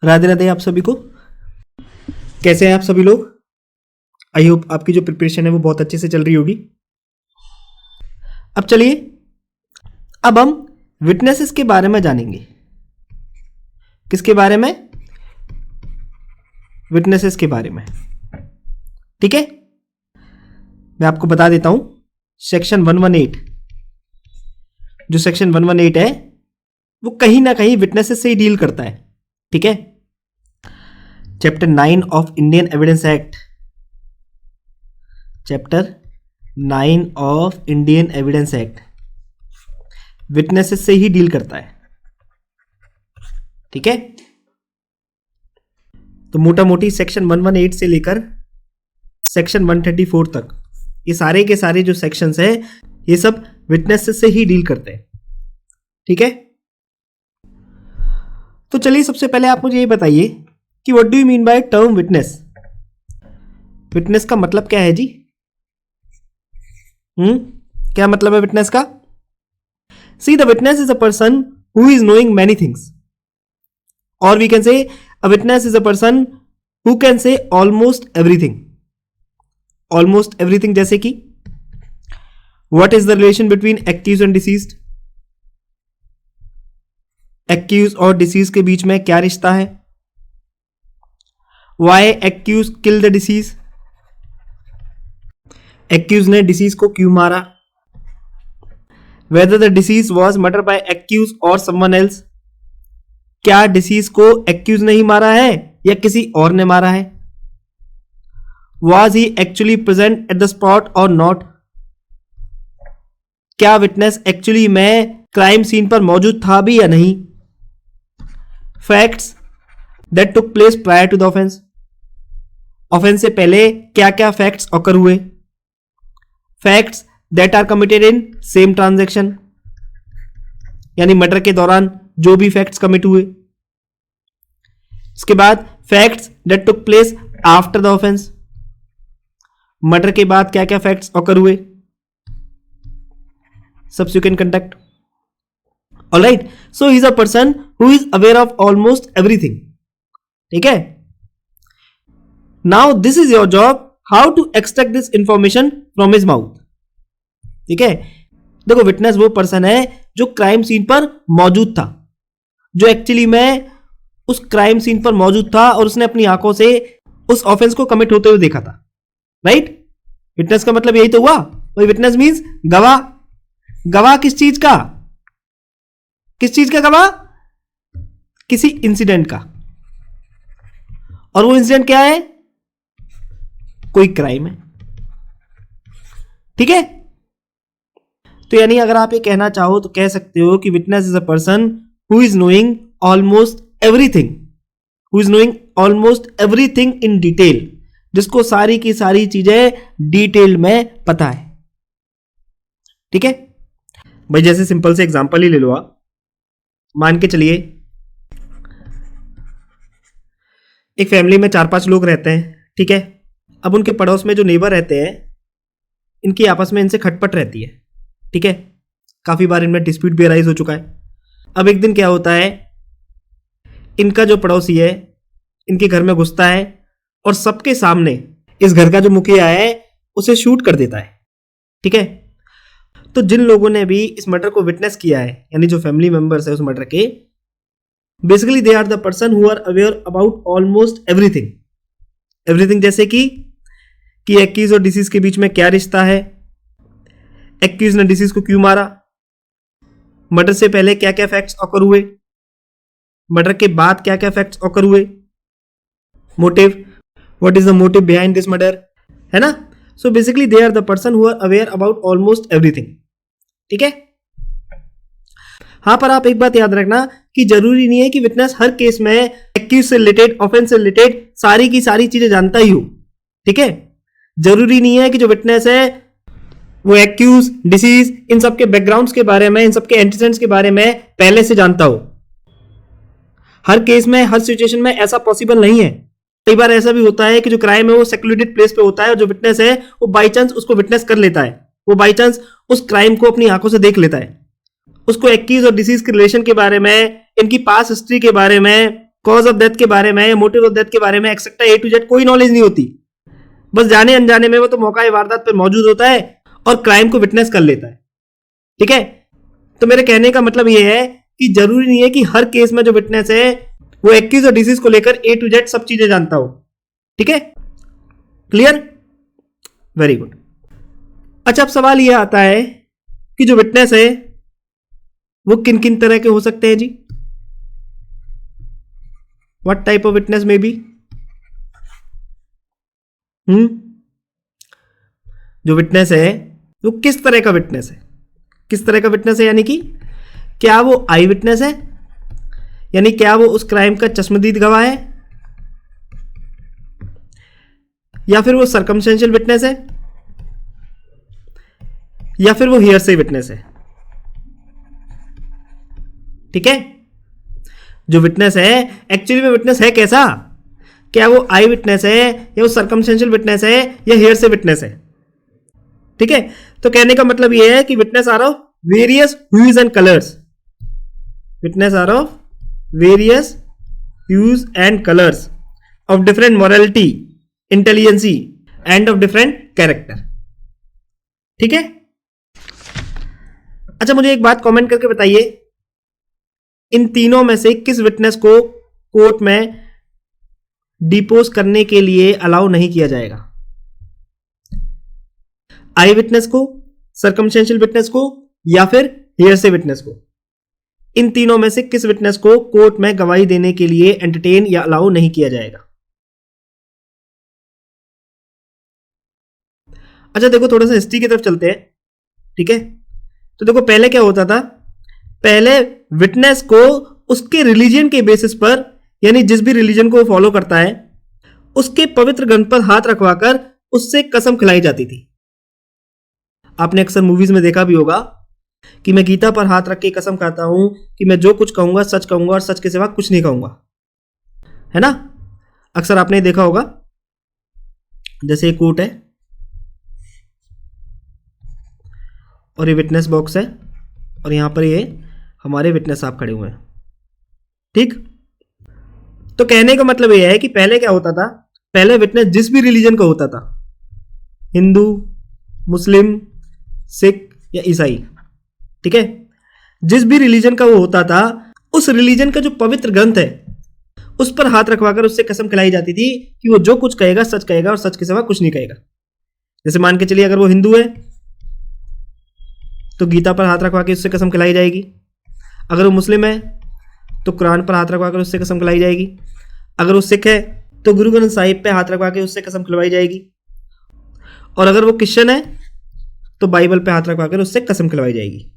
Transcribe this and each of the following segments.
राधे राधे आप सभी को। कैसे हैं आप सभी लोग? आई होप आपकी जो प्रिपरेशन है वो बहुत अच्छे से चल रही होगी। अब चलिए, अब हम विटनेसेस के बारे में जानेंगे। किसके बारे में? विटनेसेस के बारे में। ठीक है, मैं आपको बता देता हूं। सेक्शन 118, जो सेक्शन 118 है वो कहीं ना कहीं विटनेसेस से ही डील करता है। ठीक है, chapter 9 of Indian evidence act, chapter 9 of Indian evidence act witnesses से ही डील करता है। ठीक है, तो मोटा मोटी सेक्शन 118 से लेकर सेक्शन 134 तक ये सारे के सारे जो सेक्शंस है ये सब विटनेसेस से ही डील करते हैं। ठीक है, तो चलिए सबसे पहले आप मुझे ये बताइए कि what do you mean by term witness? Witness का मतलब क्या है जी? क्या मतलब है विटनेस का? See, the witness is a person who is knowing many things, और we can say a witness is a person who can say almost everything. Almost everything जैसे कि what is the relation between accused and deceased? Accused और deceased के बीच में क्या रिश्ता है? Why accused kill the disease? Accused ने डिसीज को क्यों मारा? Whether the disease was murdered by accused or someone else? क्या डिसीज को accused ने ही मारा है या किसी और ने मारा है? Was he actually present at the spot or not? क्या विटनेस एक्चुअली में क्राइम सीन पर मौजूद था भी या नहीं? Facts that took place prior to the offense? Offence से पहले क्या क्या फैक्ट्स ऑकर हुए? Facts that are committed in same transaction, यानी मर्डर के दौरान जो भी फैक्ट्स कमिट हुए। इसके बाद facts that took place after the offence, murder के बाद क्या क्या फैक्ट्स ऑकर हुए? Subsequent conduct. Alright, so he is a person who is aware of almost everything. ठीक है, now this is your job, how to extract this information from his mouth. ठीक है, देखो विटनेस वो पर्सन है जो crime scene पर मौजूद था, जो एक्चुअली में उस क्राइम सीन पर मौजूद था और उसने अपनी आंखों से उस ऑफेंस को कमिट होते हुए देखा था। राइट, विटनेस का मतलब यही तो हुआ। वही विटनेस मींस गवाह। गवाह किस चीज का? किस चीज का गवाह? किसी इंसिडेंट का। और वो इंसिडेंट क्या है? कोई क्राइम है। ठीक है, तो यानी अगर आप ये कहना चाहो तो कह सकते हो कि witness is a person who is knowing almost everything, who is knowing almost everything in detail, जिसको सारी की सारी चीजें डिटेल में पता है। ठीक है भाई, जैसे सिंपल से एग्जांपल ही ले लो आप। मान के चलिए एक फैमिली में 4-5 लोग रहते हैं। ठीक है, अब उनके पड़ोस में जो नेबर रहते हैं, इनकी आपस में इनसे खटपट रहती है। ठीक है, काफी बार इनमें डिस्प्यूट भी अराइज हो चुका है। अब एक दिन क्या होता है, इनका जो पड़ोसी है इनके घर में घुसता है और सबके सामने इस घर का जो मुखिया है उसे शूट कर देता है। ठीक है, तो जिन लोगों ने भी इस मर्डर को विटनेस किया है, यानी जो फैमिली मेंबर्स है उस मर्डर के, basically they are the person who are aware about almost everything. Everything जैसे कि एक्यूज और डिसीज के बीच में क्या रिश्ता है, एक्यूज ने डिसीज को क्यों मारा, मर्डर से पहले क्या क्या फैक्ट्स ऑकर हुए, मर्डर के बाद क्या क्या फैक्ट्स ऑकर हुए, motive, what is the motive behind this murder, है ना। So basically they are the person who are aware about almost everything. ठीक है, हाँ, पर आप एक बात याद रखना कि जरूरी नहीं है कि विटनेस हर केस में एक्यूज से रिलेटेड, ऑफेंस से रिलेटेड सारी की सारी चीजें जानता ही हो। ठीक है, जरूरी नहीं है कि जो विटनेस है वो एक्यूज, डिसीज, इन सब के बैकग्राउंड्स के बारे में, इन सब के एंटीसेडेंट्स के बारे में पहले से जानता हो। हर केस में, हर सिचुएशन में ऐसा पॉसिबल नहीं है। कई बार ऐसा भी होता है कि जो क्राइम है वो सेक्लूडेड प्लेस पे होता है और जो विटनेस है वो बाई चांस उसको विटनेस कर लेता है, वो बाई चांस उस क्राइम को अपनी आंखों से देख लेता है। उसको एक्यूज और डिसीज के रिलेशन के बारे में, इनकी पास्ट हिस्ट्री के बारे में, कॉज ऑफ डेथ के बारे में या मोटिव ऑफ डेथ के बारे में एक्सेट्रा ए टू जेड कोई नॉलेज नहीं होती। बस जाने अनजाने में वो तो मौका वारदात पर मौजूद होता है और क्राइम को विटनेस कर लेता है। ठीक है, तो मेरे कहने का मतलब ये है कि जरूरी नहीं है कि हर केस में जो विटनेस है वो एक्यूज और डिसीज को लेकर ए टू जेड सब चीजें जानता हो। ठीक है, क्लियर, वेरी गुड। अच्छा, अब सवाल यह आता है कि जो विटनेस है वो किन किन तरह के हो सकते हैं जी? व्हाट टाइप ऑफ विटनेस में बी? जो विटनेस है वो किस तरह का विटनेस है? किस तरह का विटनेस है यानी कि क्या वो आई विटनेस है, यानी क्या वो उस क्राइम का चश्मदीद गवाह है, या फिर वो सर्कमस्टेंशियल विटनेस है, या फिर वो हियरसे विटनेस है। ठीक है, जो विटनेस है एक्चुअली में विटनेस है कैसा? क्या वो आई विटनेस है या वो सर्कमस्टेंशियल विटनेस है या हियरसे विटनेस है? ठीक है, तो कहने का मतलब यह है कि witness are of various hues and colours, witness are of various hues and colours of different morality, intelligence and of different character. ठीक है, अच्छा मुझे एक बात कमेंट करके बताइए, इन तीनों में से किस विटनेस को कोर्ट में डिपोज करने के लिए अलाउ नहीं किया जाएगा? आई विटनेस को, सर्कमस्टेंशियल विटनेस को, या फिर हियरसे विटनेस को? इन तीनों में से किस विटनेस को कोर्ट में गवाही देने के लिए एंटरटेन या अलाउ नहीं किया जाएगा? अच्छा देखो, थोड़ा सा हिस्ट्री की तरफ चलते हैं। ठीक है, तो देखो पहले क्या होता था, पहले विटनेस को उसके रिलीजन के बेसिस पर, यानी जिस भी रिलीजन को वो फॉलो करता है उसके पवित्र ग्रंथ पर हाथ रखवाकर उससे कसम खिलाई जाती थी। आपने अक्सर मूवीज में देखा भी होगा कि मैं गीता पर हाथ रख के कसम खाता हूं कि मैं जो कुछ कहूंगा सच कहूंगा और सच के सिवा कुछ नहीं कहूंगा, है ना? अक्सर आपने देखा होगा। जैसे एक कोर्ट है और ये विटनेस बॉक्स है और यहां पर ये हमारे विटनेस साहब खड़े हुए हैं। ठीक, तो कहने का मतलब यह है कि पहले क्या होता था, पहले विटनेस जिस भी रिलीजन का होता था, हिंदू, मुस्लिम, सिख या ईसाई, ठीक है, जिस भी रिलीजन का वो होता था, उस रिलीजन का जो पवित्र ग्रंथ है उस पर हाथ रखवाकर उससे कसम खिलाई जाती थी कि वो जो कुछ कहेगा सच कहेगा और सच के सिवा कुछ नहीं कहेगा। जैसे मान के चलिए, अगर वो हिंदू है तो गीता पर हाथ रखवा के उससे कसम खिलाई जाएगी। अगर वो मुस्लिम है तो कुरान पर हाथ रखवा कर उससे कसम खिलाई जाएगी। अगर वो सिख है तो गुरु ग्रंथ साहिब पे हाथ रखवा के उससे कसम खिलवाई जाएगी। और अगर वो क्रिश्चियन है तो बाइबल पे हाथ रखवा कर उससे कसम खिलवाई जाएगी।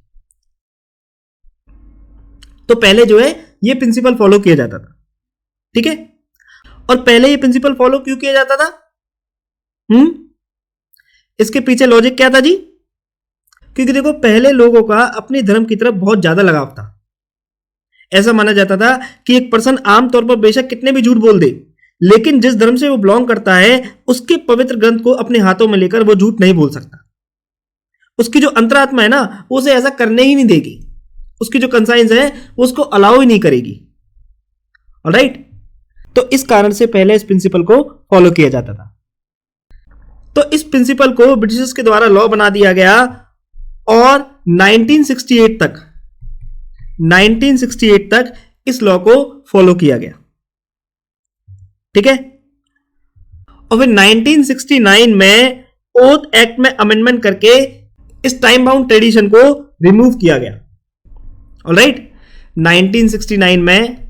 तो पहले जो है ये प्रिंसिपल फॉलो किया जाता था। ठीक है, और पहले ये प्रिंसिपल फॉलो क्यों किया जाता था? इसके पीछे लॉजिक क्या था जी? क्योंकि देखो, पहले लोगों का अपने धर्म की तरफ बहुत ज्यादा लगाव था। ऐसा माना जाता था कि एक पर्सन आमतौर पर बेशक कितने भी झूठ बोल दे, लेकिन जिस धर्म से वो बिलोंग करता है उसके पवित्र ग्रंथ को अपने हाथों में लेकर वो झूठ नहीं बोल सकता। उसकी जो अंतरात्मा है ना, वो उसे ऐसा करने ही नहीं देगी। उसकी जो कंसाइंस है वो उसको अलाउ ही नहीं करेगी। ऑलराइट, तो इस कारण से पहले इस प्रिंसिपल को फॉलो किया जाता था। तो इस प्रिंसिपल को ब्रिटिशर्स के द्वारा लॉ बना दिया गया और 1968 तक इस लॉ को फॉलो किया गया। ठीक है, और फिर 1969 में ओथ एक्ट में अमेंडमेंट करके इस टाइम बाउंड ट्रेडिशन को रिमूव किया गया। ऑलराइट, 1969 में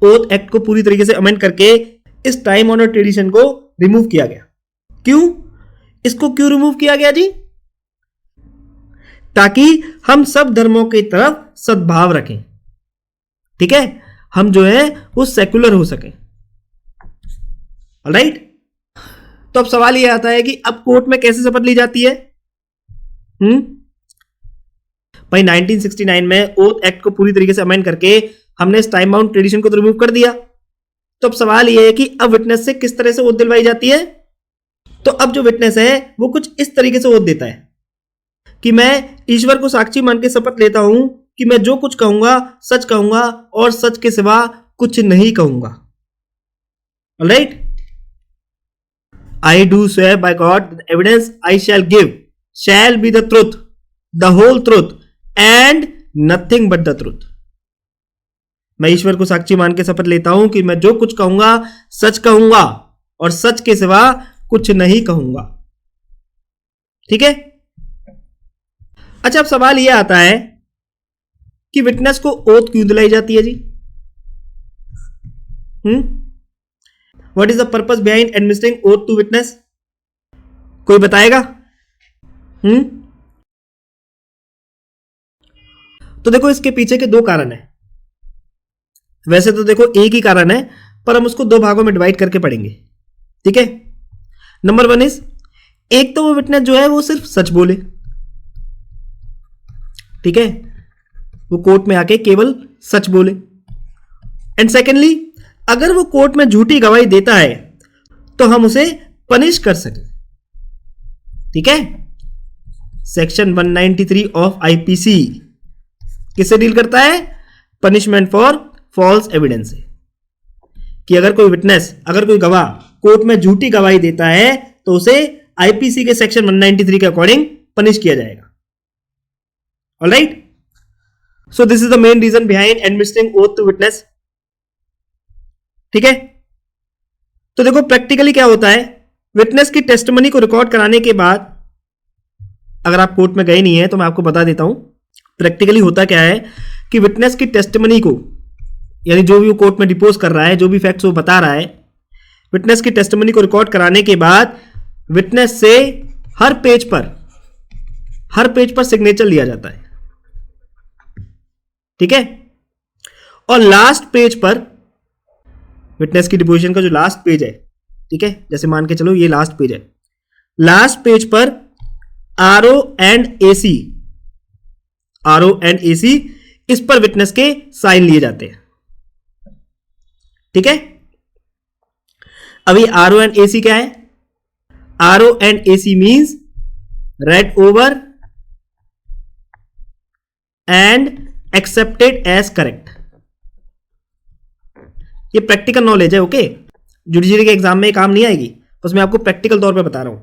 ओथ एक्ट को पूरी तरीके से अमेंड करके इस टाइम ऑनर ट्रेडिशन को रिमूव किया गया। क्यों? इसको क्यों रिमूव किया गया जी? ताकि हम सब धर्मों की तरफ सद्भाव रखें। ठीक है, हम जो है वो सेकुलर हो सके। ऑलराइट, तो अब सवाल यह आता है कि अब कोर्ट में कैसे शपथ ली जाती है? भाई 1969 में ओथ एक्ट को पूरी तरीके से अमेंड करके हमने इस टाइम बाउंड ट्रेडिशन को तो रिमूव कर दिया। तो अब सवाल यह है कि अब विटनेस से किस तरह से ओथ दिलवाई जाती है? तो अब जो विटनेस है वो कुछ इस तरीके से ओथ देता है कि मैं ईश्वर को साक्षी मान के शपथ लेता हूं कि मैं जो कुछ कहूंगा सच कहूंगा और सच के सिवा कुछ नहीं कहूंगा। Alright, I do swear by God, the evidence I shall give shall be the truth, the whole truth, and nothing but the truth. मैं ईश्वर को साक्षी मान के शपथ लेता हूं कि मैं जो कुछ कहूंगा सच कहूंगा और सच के सिवा कुछ नहीं कहूंगा। ठीक है। अच्छा, अब सवाल यह आता है कि विटनेस को ओथ क्यों दिलाई जाती है जी? What is the purpose behind administering oath to witness? कोई बताएगा? तो देखो, इसके पीछे के दो कारण है। वैसे तो देखो एक ही कारण है, पर हम उसको दो भागों में डिवाइड करके पढ़ेंगे। ठीक है। नंबर 1 इज, एक तो वो विटनेस जो है वो सिर्फ सच बोले। ठीक है, वो कोर्ट में आके केवल सच बोले। एंड सेकेंडली, अगर वो कोर्ट में झूठी गवाही देता है तो हम उसे पनिश कर सके। ठीक है। सेक्शन 193 ऑफ आईपीसी किससे डील करता है? पनिशमेंट फॉर फॉल्स एविडेंस से, कि अगर कोई विटनेस, अगर कोई गवाह कोर्ट में झूठी गवाही देता है तो उसे आईपीसी के सेक्शन 193 के अकॉर्डिंग पनिश किया जाएगा। Alright, so this is the main reason behind administering oath to witness. ठीक है। तो देखो प्रैक्टिकली क्या होता है, विटनेस की टेस्टिमनी को रिकॉर्ड कराने के बाद, अगर आप कोर्ट में गए नहीं है तो मैं आपको बता देता हूं, प्रैक्टिकली होता क्या है कि विटनेस की टेस्टिमनी को, यानी जो भी वो कोर्ट में डिपोज कर रहा है, जो भी फैक्ट्स वो बता रहा है, विटनेस की टेस्टिमनी को रिकॉर्ड कराने के बाद विटनेस से हर पेज पर सिग्नेचर लिया जाता है। ठीक है। और लास्ट पेज पर, विटनेस की डिपोजिशन का जो लास्ट पेज है, ठीक है, जैसे मान के चलो ये लास्ट पेज है, लास्ट पेज पर आरओ एंड एसी इस पर विटनेस के साइन लिए जाते हैं। ठीक है। अभी आरओ एंड एसी क्या है? RO and AC means read over and accepted as correct. ये प्रैक्टिकल नॉलेज है। ओके, जुडिशरी के एग्जाम में काम नहीं आएगी, बस मैं आपको प्रैक्टिकल तौर पे बता रहा हूं।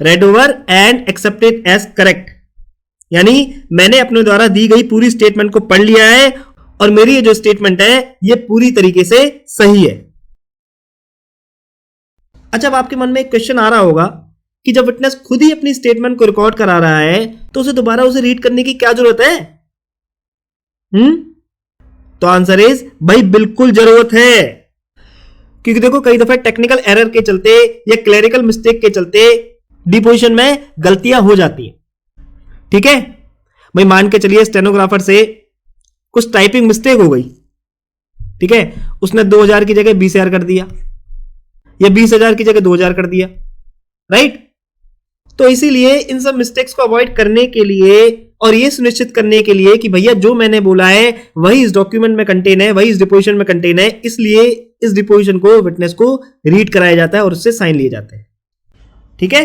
Read over and accepted as correct, यानी मैंने अपने द्वारा दी गई पूरी स्टेटमेंट को पढ़ लिया है और मेरी ये जो स्टेटमेंट है ये पूरी तरीके से सही है। अच्छा, अब आपके मन में एक क्वेश्चन आ रहा होगा कि जब विटनेस खुद ही अपनी स्टेटमेंट को रिकॉर्ड करा रहा है तो उसे दोबारा उसे रीड करने की क्या जरूरत है? तो आंसर इज, भाई बिल्कुल जरूरत है। क्योंकि देखो कई दफा टेक्निकल एरर के चलते या क्लरिकल मिस्टेक के चलते डिपोजिशन में गलतियां हो जाती हैं। ठीक है। भाई मान के चलिए स्टेनोग्राफर से कुछ टाइपिंग मिस्टेक हो गई। ठीक है, उसने 2000 की जगह 20,000 कर दिया या 20,000 की जगह 2,000 कर दिया। राइट। तो इसीलिए इन सब मिस्टेक्स को अवॉइड करने के लिए और ये सुनिश्चित करने के लिए कि भैया जो मैंने बोला है वही इस डॉक्यूमेंट में कंटेन है, वही इस डिपोजिशन में कंटेन है, इसलिए इस डिपोजिशन को विटनेस को रीड कराया जाता है और उससे साइन लिए जाते हैं। ठीक है।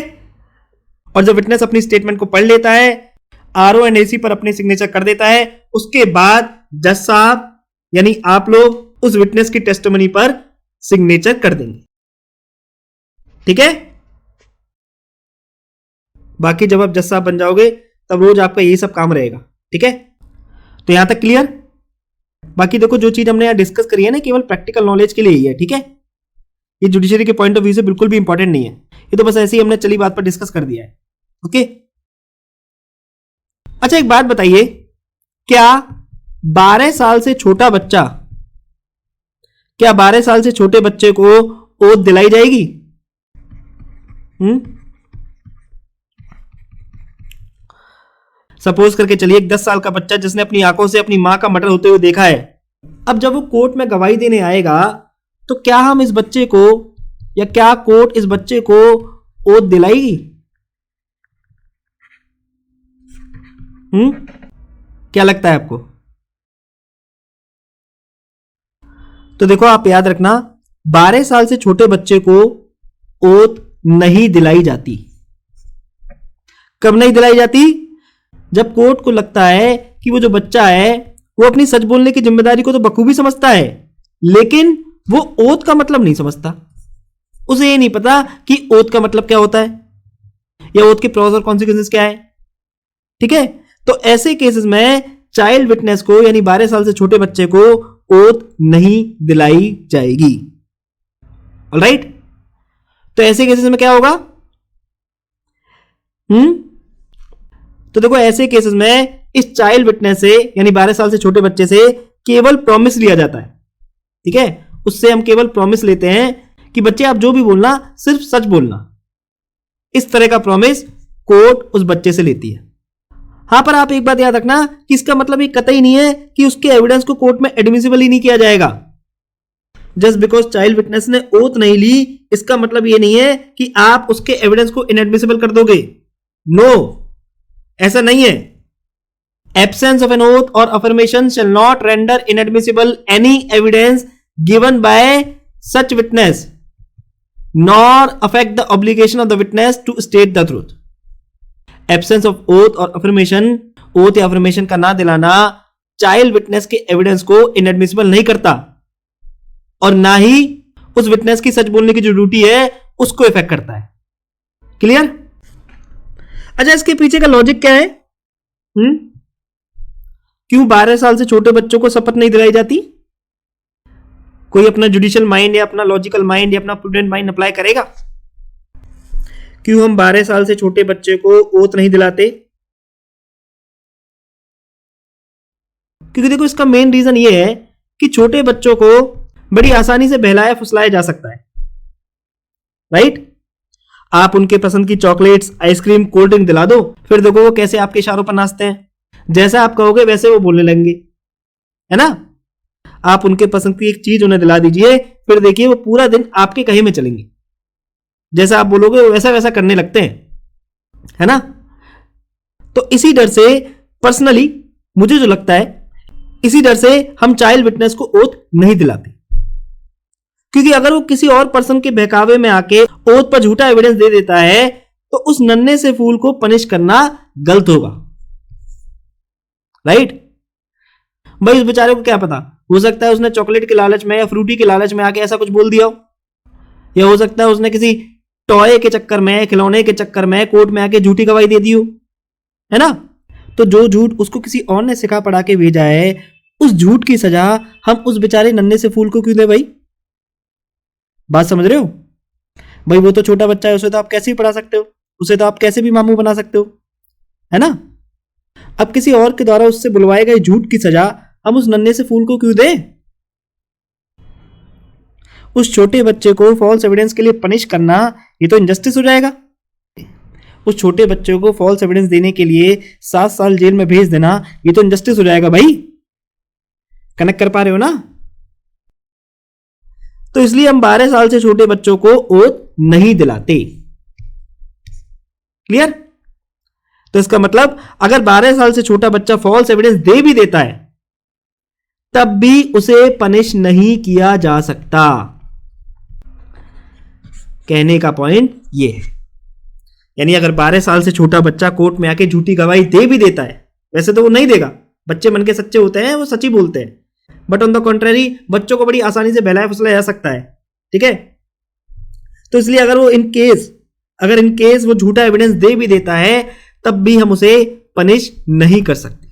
और जब विटनेस अपनी स्टेटमेंट को पढ़ लेता है, आरओ एंड एसी पर अपने सिग्नेचर कर देता है, उसके बाद जज साहब यानी आप लोग उस विटनेस की टेस्टिमनी पर सिग्नेचर कर देंगे। ठीक है। बाकी जब आप जज साहब बन जाओगे तब रोज आपका यही सब काम रहेगा। ठीक है। तो यहां तक क्लियर? बाकी देखो जो चीज हमने यहां डिस्कस करी है ना, केवल प्रैक्टिकल नॉलेज के लिए ही है। ठीक है। ये जुडिशरी के पॉइंट ऑफ व्यू से बिल्कुल भी इंपॉर्टेंट नहीं है, ये तो बस ऐसे ही हमने चली बात पर डिस्कस कर दिया है। ओके। अच्छा, एक बात बताइए, क्या 12 साल से छोटा बच्चा, क्या 12 साल से छोटे बच्चे को ओथ दिलाई जाएगी? सपोज करके चलिए एक 10 साल का बच्चा जिसने अपनी आंखों से अपनी मां का मर्डर होते हुए देखा है, अब जब वो कोर्ट में गवाही देने आएगा तो क्या हम इस बच्चे को या क्या कोर्ट इस बच्चे को ओथ दिलाएगी? क्या लगता है आपको? तो देखो आप याद रखना, 12 साल से छोटे बच्चे को ओथ नहीं दिलाई जाती। कब नहीं दिलाई जाती? जब कोर्ट को लगता है कि वो जो बच्चा है वो अपनी सच बोलने की जिम्मेदारी को तो बखूबी समझता है, लेकिन वो ओथ का मतलब नहीं समझता। उसे ये नहीं पता कि ओथ का मतलब क्या होता है या ओथ के प्रॉस और कॉन्सिक्वेंसेस क्या है। ठीक है, तो ऐसे केसेस में चाइल्ड विटनेस को यानी 12 साल से छोटे बच्चे को ओथ नहीं दिलाई जाएगी। ऑलराइट, तो ऐसे केसेस में क्या होगा? तो देखो, ऐसे केसेस में इस चाइल्ड विटनेस से यानी 12 साल से छोटे बच्चे से केवल प्रॉमिस लिया जाता है। ठीक है, उससे हम केवल प्रॉमिस लेते हैं कि बच्चे आप जो भी बोलना सिर्फ सच बोलना। इस तरह का प्रॉमिस कोर्ट उस बच्चे से लेती है। हां, पर आप एक बात याद रखना कि इसका मतलब ये कतई नहीं है कि उसके एविडेंस को कोर्ट में एडमिसिबल ही नहीं किया जाएगा। जस्ट बिकॉज चाइल्ड विटनेस ने ओथ नहीं ली, इसका मतलब ये नहीं है कि आप उसके एविडेंस को इनएडमिसिबल कर दोगे। नो, ऐसा नहीं है। एब्सेंस ऑफ एन ओथ और affirmation shall not render inadmissible any evidence given by such witness nor affect the obligation of the witness to state the truth. Absence of oath और affirmation, oath या affirmation का ना दिलाना child witness के evidence को inadmissible नहीं करता और ना ही उस विटनेस की सच बोलने की जो ड्यूटी है उसको इफेक्ट करता है। क्लियर? अच्छा, इसके पीछे का लॉजिक क्या है? क्यों 12 साल से छोटे बच्चों को शपथ नहीं दिलाई जाती? कोई अपना जुडिशियल माइंड या अपना लॉजिकल माइंड या अपना प्रूडेंट माइंड अप्लाई करेगा? क्यों हम 12 साल से छोटे बच्चे को ओथ नहीं दिलाते? क्योंकि देखो, इसका मेन रीजन ये है कि छोटे बच्चों को बड़ी आसानी से बहलाया फुसलाया जा सकता है। राइट? आप उनके पसंद की चॉकलेट्स, आइसक्रीम, कोल्ड ड्रिंक दिला दो, फिर देखो वो कैसे आपके इशारों पर नाचते हैं। जैसा आप कहोगे वैसे वो बोलने लगेंगे, है ना? आप उनके पसंद की एक चीज उन्हें दिला दीजिए, फिर देखिए वो पूरा दिन आपके कहे में चलेंगे। जैसा आप बोलोगे वो वैसा वैसा करने लगते हैं, है ना? तो इसी डर से पर्सनली मुझे जो लगता है, इसी डर से हम चाइल्ड विटनेस को ओथ नहीं दिलाते। क्योंकि अगर वो किसी और पर्सन के बहकावे में आके ओथ पर झूठा एविडेंस दे देता है तो उस नन्हे से फूल को पनिश करना गलत होगा। राइट? भाई, उस बेचारे को क्या पता, हो सकता है उसने चॉकलेट के लालच में या फ्रूटी के लालच में आके ऐसा कुछ बोल दिया हो, या हो सकता है उसने किसी टॉय के चक्कर में, खिलौने के चक्कर में कोर्ट में आके झूठी गवाही दे दी हो, है ना? तो जो झूठ उसको किसी और ने सिखा पढ़ा के भेजा है, उस झूठ की सजा हम उस बेचारे नन्हे से फूल को क्यों दे? भाई, बात समझ रहे हो? भाई, वो तो छोटा बच्चा है, उसे तो आप कैसे भी पढ़ा सकते हो, उसे तो आप कैसे भी मामू बना सकते हो, है ना? अब किसी और के द्वारा उससे बुलवाए गए झूठ की सजा हम उस नन्हे से फूल को क्यों दें? उस छोटे बच्चे को फॉल्स एविडेंस के लिए पनिश करना ये तो इनजस्टिस हो जाएगा। उस छोटे बच्चे को फॉल्स एविडेंस देने के लिए 7 साल जेल में भेज देना ये तो इनजस्टिस हो जाएगा। भाई, कनेक्ट कर पा रहे हो ना? तो इसलिए हम 12 साल से छोटे बच्चों को ओथ नहीं दिलाते। क्लियर? तो इसका मतलब अगर 12 साल से छोटा बच्चा फॉल्स एविडेंस दे भी देता है तब भी उसे पनिश नहीं किया जा सकता। कहने का पॉइंट ये है। यानी अगर 12 साल से छोटा बच्चा कोर्ट में आके झूठी गवाही दे भी देता है, वैसे तो वो नहीं देगा, बच्चे मन के सच्चे होते हैं, वो सच ही बोलते हैं, बट ऑन द कॉन्ट्रेरी बच्चों को बड़ी आसानी से बहलाया फुसलाया जा सकता है। ठीक है? तो इसलिए अगर वो इन केस वो झूठा एविडेंस दे भी देता है तब भी हम उसे पनिश नहीं कर सकते।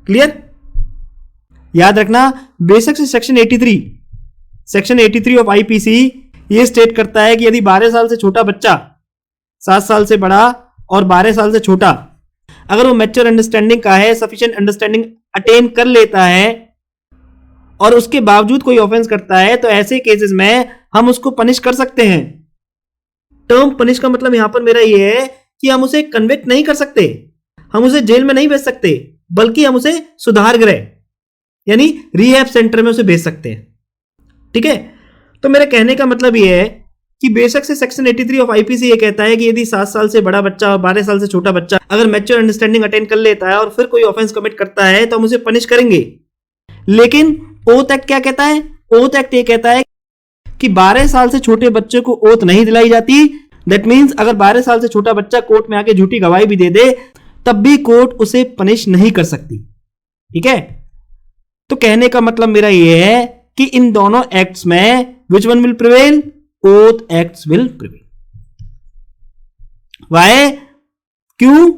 क्लियर? याद रखना, बेशक से सेक्शन 83 ऑफ आईपीसी ये स्टेट करता है कि यदि 12 साल से छोटा बच्चा 7 साल से बड़ा और 12 साल से छोटा अगर वो मैच्योर अंडरस्टैंडिंग का है, सफिशिएंट अंडरस्टैंडिंग अटेन कर लेता है और उसके बावजूद कोई ऑफेंस करता है, तो ऐसे केसेस में हम उसको पनिश कर सकते हैं। टर्म पनिश का मतलब यहां पर मेरा ये है कि हम उसे कन्विक्ट नहीं कर सकते, हम उसे जेल में नहीं भेज सकते, बल्कि हम उसे सुधार गृह यानी रिहैब सेंटर में उसे भेज सकते हैं। ठीक है? तो मेरे कहने का मतलब यह है कि बेशक से सेक्शन 83 ऑफ आईपीसी ये कहता है कि यदि 7 साल से बड़ा बच्चा और 12 साल से छोटा बच्चा अगर मैच्योर अंडरस्टैंडिंग अटेन कर लेता है और फिर कोई ऑफेंस कमिट करता है तो हम उसे पनिश करेंगे। लेकिन ओथ एक्ट क्या कहता है? ओथ एक्ट ये कहता है कि 12 साल से छोटे बच्चे को ओथ नहीं दिलाई जाती। दैट मीन्स अगर 12 साल से छोटा बच्चा कोर्ट में आके झूठी गवाही भी दे दे तब भी कोर्ट उसे पनिश नहीं कर सकती। ठीक है, तो कहने का मतलब मेरा यह है कि इन दोनों एक्ट्स में which one will prevail? Both acts will prevail. Why? क्यों?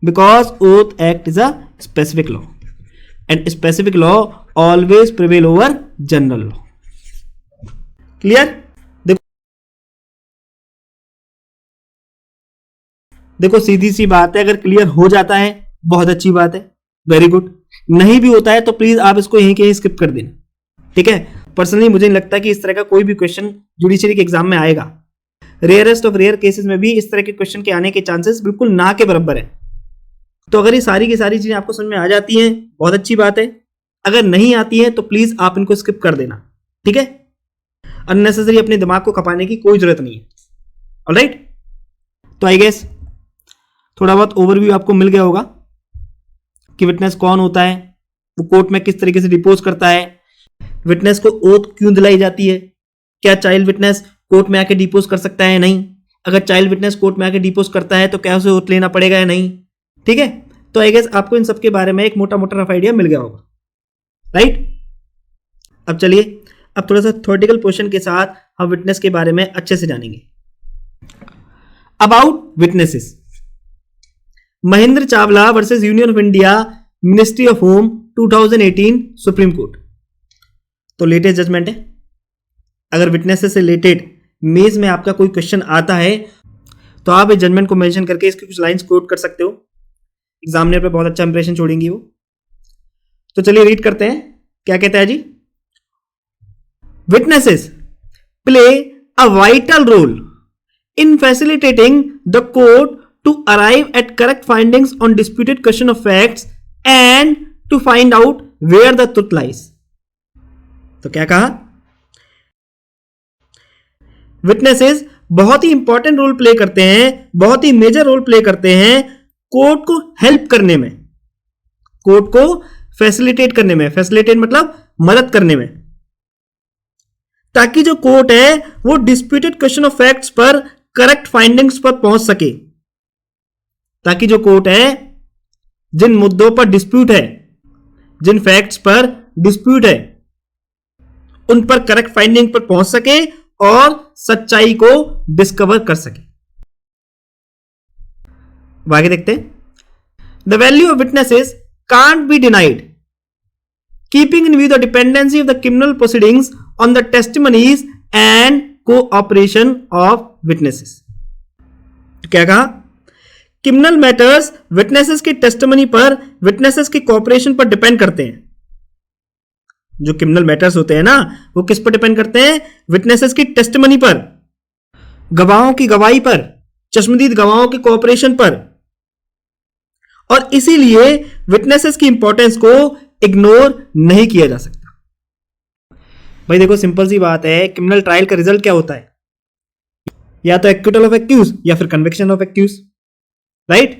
Because oath act is a specific law and specific law always prevail over general law. Clear? देखो सीधी सी बात है, अगर क्लियर हो जाता है बहुत अच्छी बात है, वेरी गुड। नहीं भी होता है तो प्लीज आप इसको यहीं के स्किप कर देना। ठीक है, पर्सनली मुझे नहीं लगता कि इस तरह का कोई भी क्वेश्चन जुडिशरी के एग्जाम में आएगा। रेयरेस्ट ऑफ रेयर केसेस में भी इस तरह के क्वेश्चन के आने के चांसेस बिल्कुल ना के बराबर है। तो अगर ये सारी की सारी चीजें आपको समझ में आ जाती हैं बहुत अच्छी बात है, अगर नहीं आती है तो प्लीज आप इनको स्किप कर देना। ठीक है, अननेसेसरी अपने दिमाग को खपाने की कोई जरूरत नहीं है। ऑलराइट, तो आई गेस थोड़ा बहुत ओवरव्यू आपको मिल गया होगा कि विटनेस कौन होता है, वो कोर्ट में किस तरीके से डिपोज करता है, विटनेस को ओथ क्यों दिलाई जाती है, क्या चाइल्ड विटनेस कोर्ट में आके डिपोज कर सकता है? नहीं। अगर चाइल्ड विटनेस कोर्ट में आके डिपोज करता है तो क्या उसे ओथ लेना पड़ेगा या नहीं? ठीक है, तो आई गेस आपको इन सब के बारे में एक मोटा मोटा रफ आइडिया मिल गया होगा। राइट, अब चलिए अब थोड़ा सा थ्योरेटिकल पोर्शन के साथ हम विटनेस के बारे में अच्छे से जानेंगे। About witnesses, Mahendra Chawla versus union of India, ministry of home, 2018 supreme court. तो लेटेस्ट जजमेंट है। अगर विटनेसेस से रिलेटेड मेज में आपका कोई क्वेश्चन आता है तो आप इस जजमेंट को मेंशन करके इसकी कुछ लाइंस कोट कर सकते हो, एग्जामिनर पे बहुत अच्छा इंप्रेशन छोड़ेंगी वो। तो चलिए रीड करते हैं, क्या कहता है जी। Witnesses play a vital role in facilitating the court to arrive at correct findings on disputed question of facts and to find out where the truth lies। तो क्या कहा? विटनेसेस बहुत ही इंपॉर्टेंट रोल प्ले करते हैं, बहुत ही major role play करते हैं court को हेल्प करने में, कोर्ट को फैसिलिटेट करने में। फैसिलिटेट मतलब मदद करने में, ताकि जो कोर्ट है वो डिस्प्यूटेड क्वेश्चन ऑफ फैक्ट्स पर करेक्ट फाइंडिंग्स पर पहुंच सके, ताकि जो कोर्ट है जिन मुद्दों पर डिस्प्यूट है, जिन फैक्ट्स पर डिस्प्यूट है, उन पर करेक्ट फाइंडिंग पर पहुंच सके और सच्चाई को डिस्कवर कर सके। आगे देखते हैं। The value of witnesses can't be denied, keeping in view the dependency of the criminal proceedings on the testimonies and cooperation of witnesses. क्या कहा? क्रिमिनल मैटर्स विटनेसेस की टेस्टिमनी पर, विटनेसेस की कोऑपरेशन पर डिपेंड करते हैं। जो क्रिमिनल मैटर्स होते हैं ना, वो किस पर डिपेंड करते हैं? विटनेसेस की टेस्टिमनी पर, गवाहों की गवाही पर, चश्मदीद गवाहों की कोऑपरेशन पर। और इसीलिए विटनेसेस की इंपॉर्टेंस को इग्नोर नहीं किया जा सकता। भाई देखो सिंपल सी बात है, क्रिमिनल ट्रायल का रिजल्ट क्या होता है? या तो एक्विटल ऑफ एक्यूज या फिर कन्विक्शन ऑफ एक्यूज। राइट,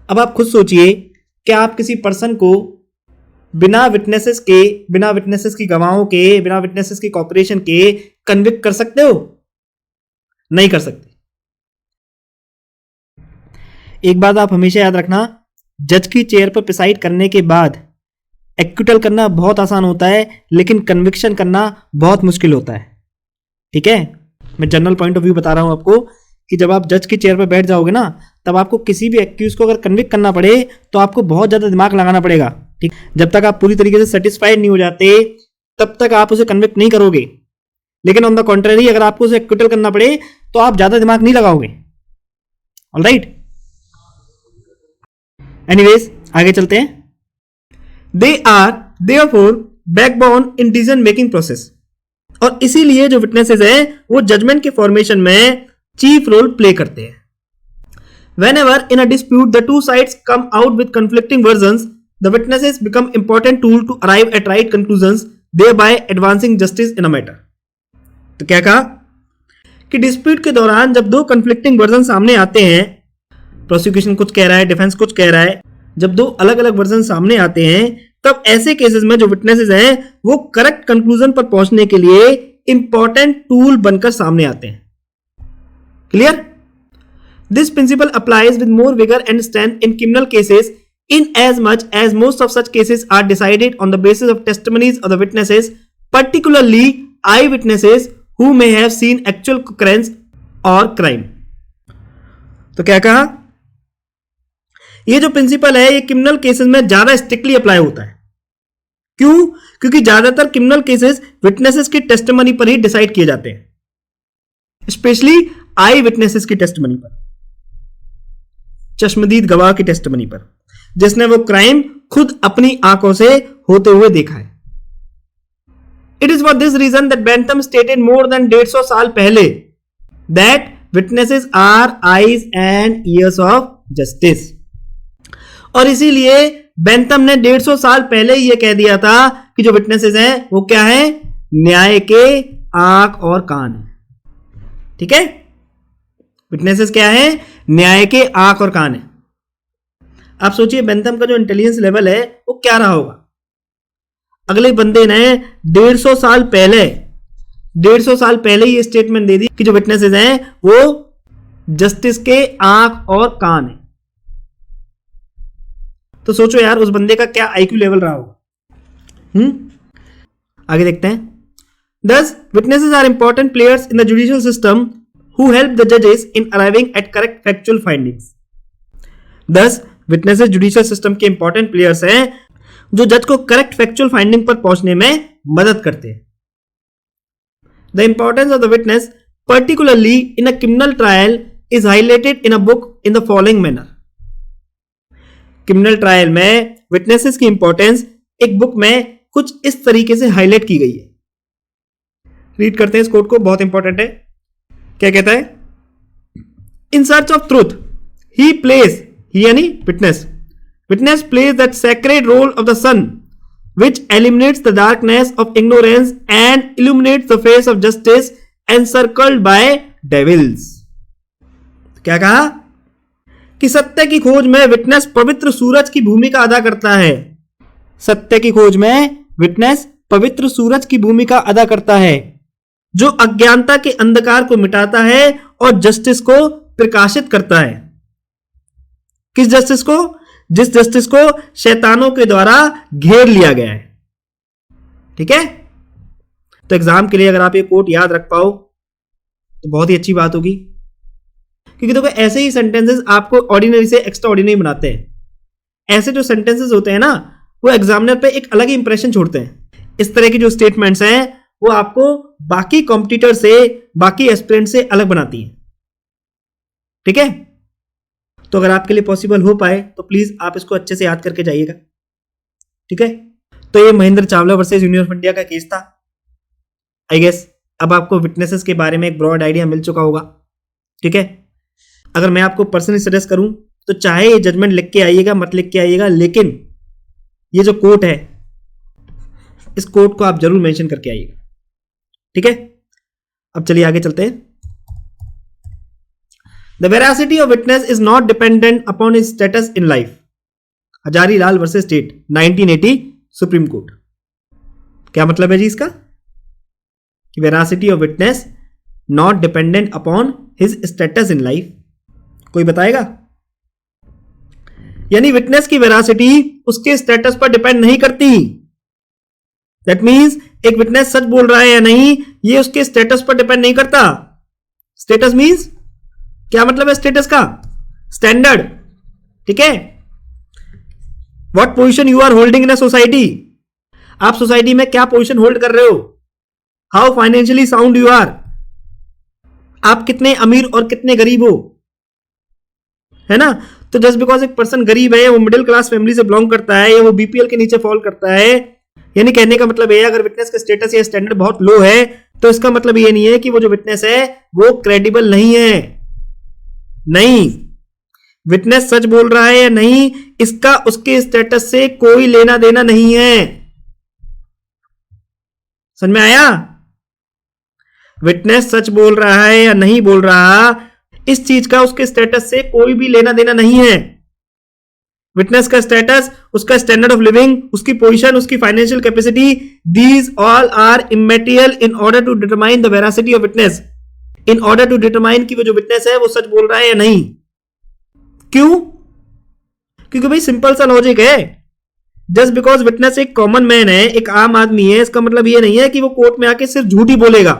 अब आप खुद सोचिए, क्या आप किसी पर्सन को बिना विटनेसेस के, बिना विटनेसेस की गवाहों के, बिना विटनेसेस की कॉपरेशन के कन्विक्ट कर सकते हो? नहीं कर सकते। एक बात आप हमेशा याद रखना, जज की चेयर पर प्रिसाइड करने के बाद एक्विटल करना बहुत आसान होता है, लेकिन कन्विक्शन करना बहुत मुश्किल होता है। ठीक है, मैं जनरल पॉइंट ऑफ व्यू बता रहा हूं आपको कि जब आप जज की चेयर पर बैठ जाओगे ना, तब आपको किसी भी एक्यूज को अगर कन्विक्ट करना पड़े तो आपको बहुत ज्यादा दिमाग लगाना पड़ेगा। ठीक, जब तक आप पूरी तरीके से सेटिस्फाइड नहीं हो जाते तब तक आप उसे कन्विक्ट नहीं करोगे। लेकिन ऑन द कॉन्ट्ररी, अगर आपको उसे एक्विटल करना पड़े तो आप ज्यादा दिमाग नहीं लगाओगे। ऑलराइट, एनीवेज आगे चलते हैं। They are therefore backbone in decision making process, और इसीलिए जो विटनेसेस हैं वो जजमेंट के फॉर्मेशन में चीफ रोल प्ले करते हैं। Whenever in a dispute the two sides come out with conflicting versions, the witnesses become important tool to arrive at right conclusions, thereby advancing justice in a matter। तो क्या कहा कि dispute के दौरान जब दो कंफ्लिक्टिंग वर्जन सामने आते हैं, प्रोसिक्यूशन कुछ कह रहा है, डिफेंस कुछ कह रहा है, जब दो अलग अलग वर्जन सामने आते हैं तब ऐसे केसेस में जो विटनेसेस हैं वो करेक्ट कंक्लूजन पर पहुंचने के लिए इंपॉर्टेंट टूल बनकर सामने आते हैं। Clear? This principle applies with more vigor and strength in criminal cases, in as much as most of such cases are decided on the basis of testimonies of the witnesses, particularly eyewitnesses who may have seen actual occurrence or crime. तो क्या कहा? ये जो principal है ये criminal cases में ज्यादा strictly apply होता है. क्यों? क्योंकि ज्यादातर क्रिमिनल केसेस विटनेसेस की टेस्टिमनी पर ही डिसाइड किए जाते हैं, स्पेशली आई विटनेसेस की टेस्टिमनी पर, चश्मदीद गवाह की टेस्टिमनी पर, जिसने वो क्राइम खुद अपनी आंखों से होते हुए देखा है. It is for this reason that Bentham stated more than 150 साल पहले that witnesses are eyes and ears of justice. और इसीलिए बेंथम ने 150 साल पहले ही यह कह दिया था कि जो विटनेसेस हैं वो क्या है? न्याय के आंख और कान है. ठीक है, विटनेसेस क्या है? न्याय के आंख और कान है. आप सोचिए बेंथम का जो इंटेलिजेंस लेवल है वो क्या रहा होगा. अगले बंदे ने 150 साल पहले ये स्टेटमेंट दे दी कि जो विटनेसेस हैं वो जस्टिस के आंख और कान है. तो सोचो यार उस बंदे का क्या आईक्यू लेवल रहा होगा. आगे देखते हैं. Thus, witnesses are important players in the judicial system who help the judges in arriving at correct factual findings. Thus, witnesses judicial system के important players हैं जो जज को correct factual finding पर पहुंचने में मदद करते हैं. The importance of the witness, particularly in a criminal trial, is highlighted in a book in the following manner. Criminal trial में विटनेसेस की इंपॉर्टेंस एक बुक में कुछ इस तरीके से हाईलाइट की गई है. रीड करते हैं इस कोट को, बहुत इंपॉर्टेंट है. क्या कहता है? In search of truth he places, he यानी witness places that sacred role of the sun which eliminates the darkness of ignorance and illuminates the face of justice encircled by devils. क्या कहा? कि सत्य की खोज में विटनेस पवित्र सूरज की भूमिका अदा करता है. सत्य की खोज में विटनेस पवित्र सूरज की भूमिका अदा करता है जो अज्ञानता के अंधकार को मिटाता है और जस्टिस को प्रकाशित करता है. किस जस्टिस को? जिस जस्टिस को शैतानों के द्वारा घेर लिया गया है. ठीक है, तो एग्जाम के लिए अगर आप ये कोट याद रख पाओ तो बहुत ही अच्छी बात होगी, क्योंकि देखो ऐसे ही सेंटेंसेस आपको ऑर्डिनरी से एक्स्ट्रा ऑर्डिनरी बनाते हैं. ऐसे जो सेंटेंसेस होते हैं ना वो एग्जामिनर पे एक अलग ही इंप्रेशन छोड़ते हैं. इस तरह की जो स्टेटमेंट्स हैं वो आपको बाकी कॉम्पिटिटर से, बाकी एस्पिरेंट से अलग बनाती हैं. ठीक है, तो अगर आपके लिए पॉसिबल हो पाए तो प्लीज आप इसको अच्छे से याद करके जाइएगा. ठीक है, तो ये Mahendra Chawla versus university of India का केस था. आई गेस अब आपको विटनेसेस के बारे में एक ब्रॉड आइडिया मिल चुका होगा. ठीक है, अगर मैं आपको पर्सनली सजेस्ट करूं तो चाहे ये जजमेंट लिख के आइएगा मत लिख के आइएगा, लेकिन ये जो कोट है इस कोट को आप जरूर मेंशन करके आइएगा. ठीक है, अब चलिए आगे चलते हैं. The veracity of witness is not dependent upon his status in life. Hazari Lal versus state 1980 supreme court. क्या मतलब है जी इसका? कि veracity of witness not dependent upon his status in life. कोई बताएगा? यानी विटनेस की वेरासिटी उसके स्टेटस पर डिपेंड नहीं करती. दैट मींस एक विटनेस सच बोल रहा है या नहीं ये उसके स्टेटस पर डिपेंड नहीं करता. स्टेटस मींस क्या मतलब है स्टेटस का? स्टैंडर्ड. ठीक है, what position you are holding in a society. आप सोसाइटी में क्या पोजीशन होल्ड कर रहे हो, how financially sound you are, आप कितने अमीर और कितने गरीब हो, है ना. तो जस्ट बिकॉज एक पर्सन गरीब है, वो मिडिल क्लास फैमिली से बिलोंग करता है या वो बीपीएल के नीचे फॉल करता है, यानी कहने का मतलब है अगर विटनेस का स्टेटस या स्टैंडर्ड बहुत लो है तो इसका मतलब ये नहीं है कि वो जो विटनेस है वो क्रेडिबल नहीं है. नहीं, विटनेस सच बोल रहा है या नहीं इसका उसके स्टेटस से कोई लेना देना नहीं है. समझ में आया? विटनेस सच बोल रहा है या नहीं बोल रहा इस चीज का उसके स्टेटस से कोई भी लेना देना नहीं है. विटनेस का स्टेटस, उसका स्टैंडर्ड ऑफ लिविंग, उसकी पोजीशन, उसकी financial capacity, these all are immaterial in order to determine the veracity of witness. In order to determine कि वो जो विटनेस है वो सच बोल रहा है या नहीं. क्यों? क्योंकि भाई सिंपल सा लॉजिक है, जस्ट बिकॉज विटनेस एक कॉमन मैन है, एक आम आदमी है, इसका मतलब ये नहीं है कि वो कोर्ट में आके सिर्फ झूठ ही बोलेगा।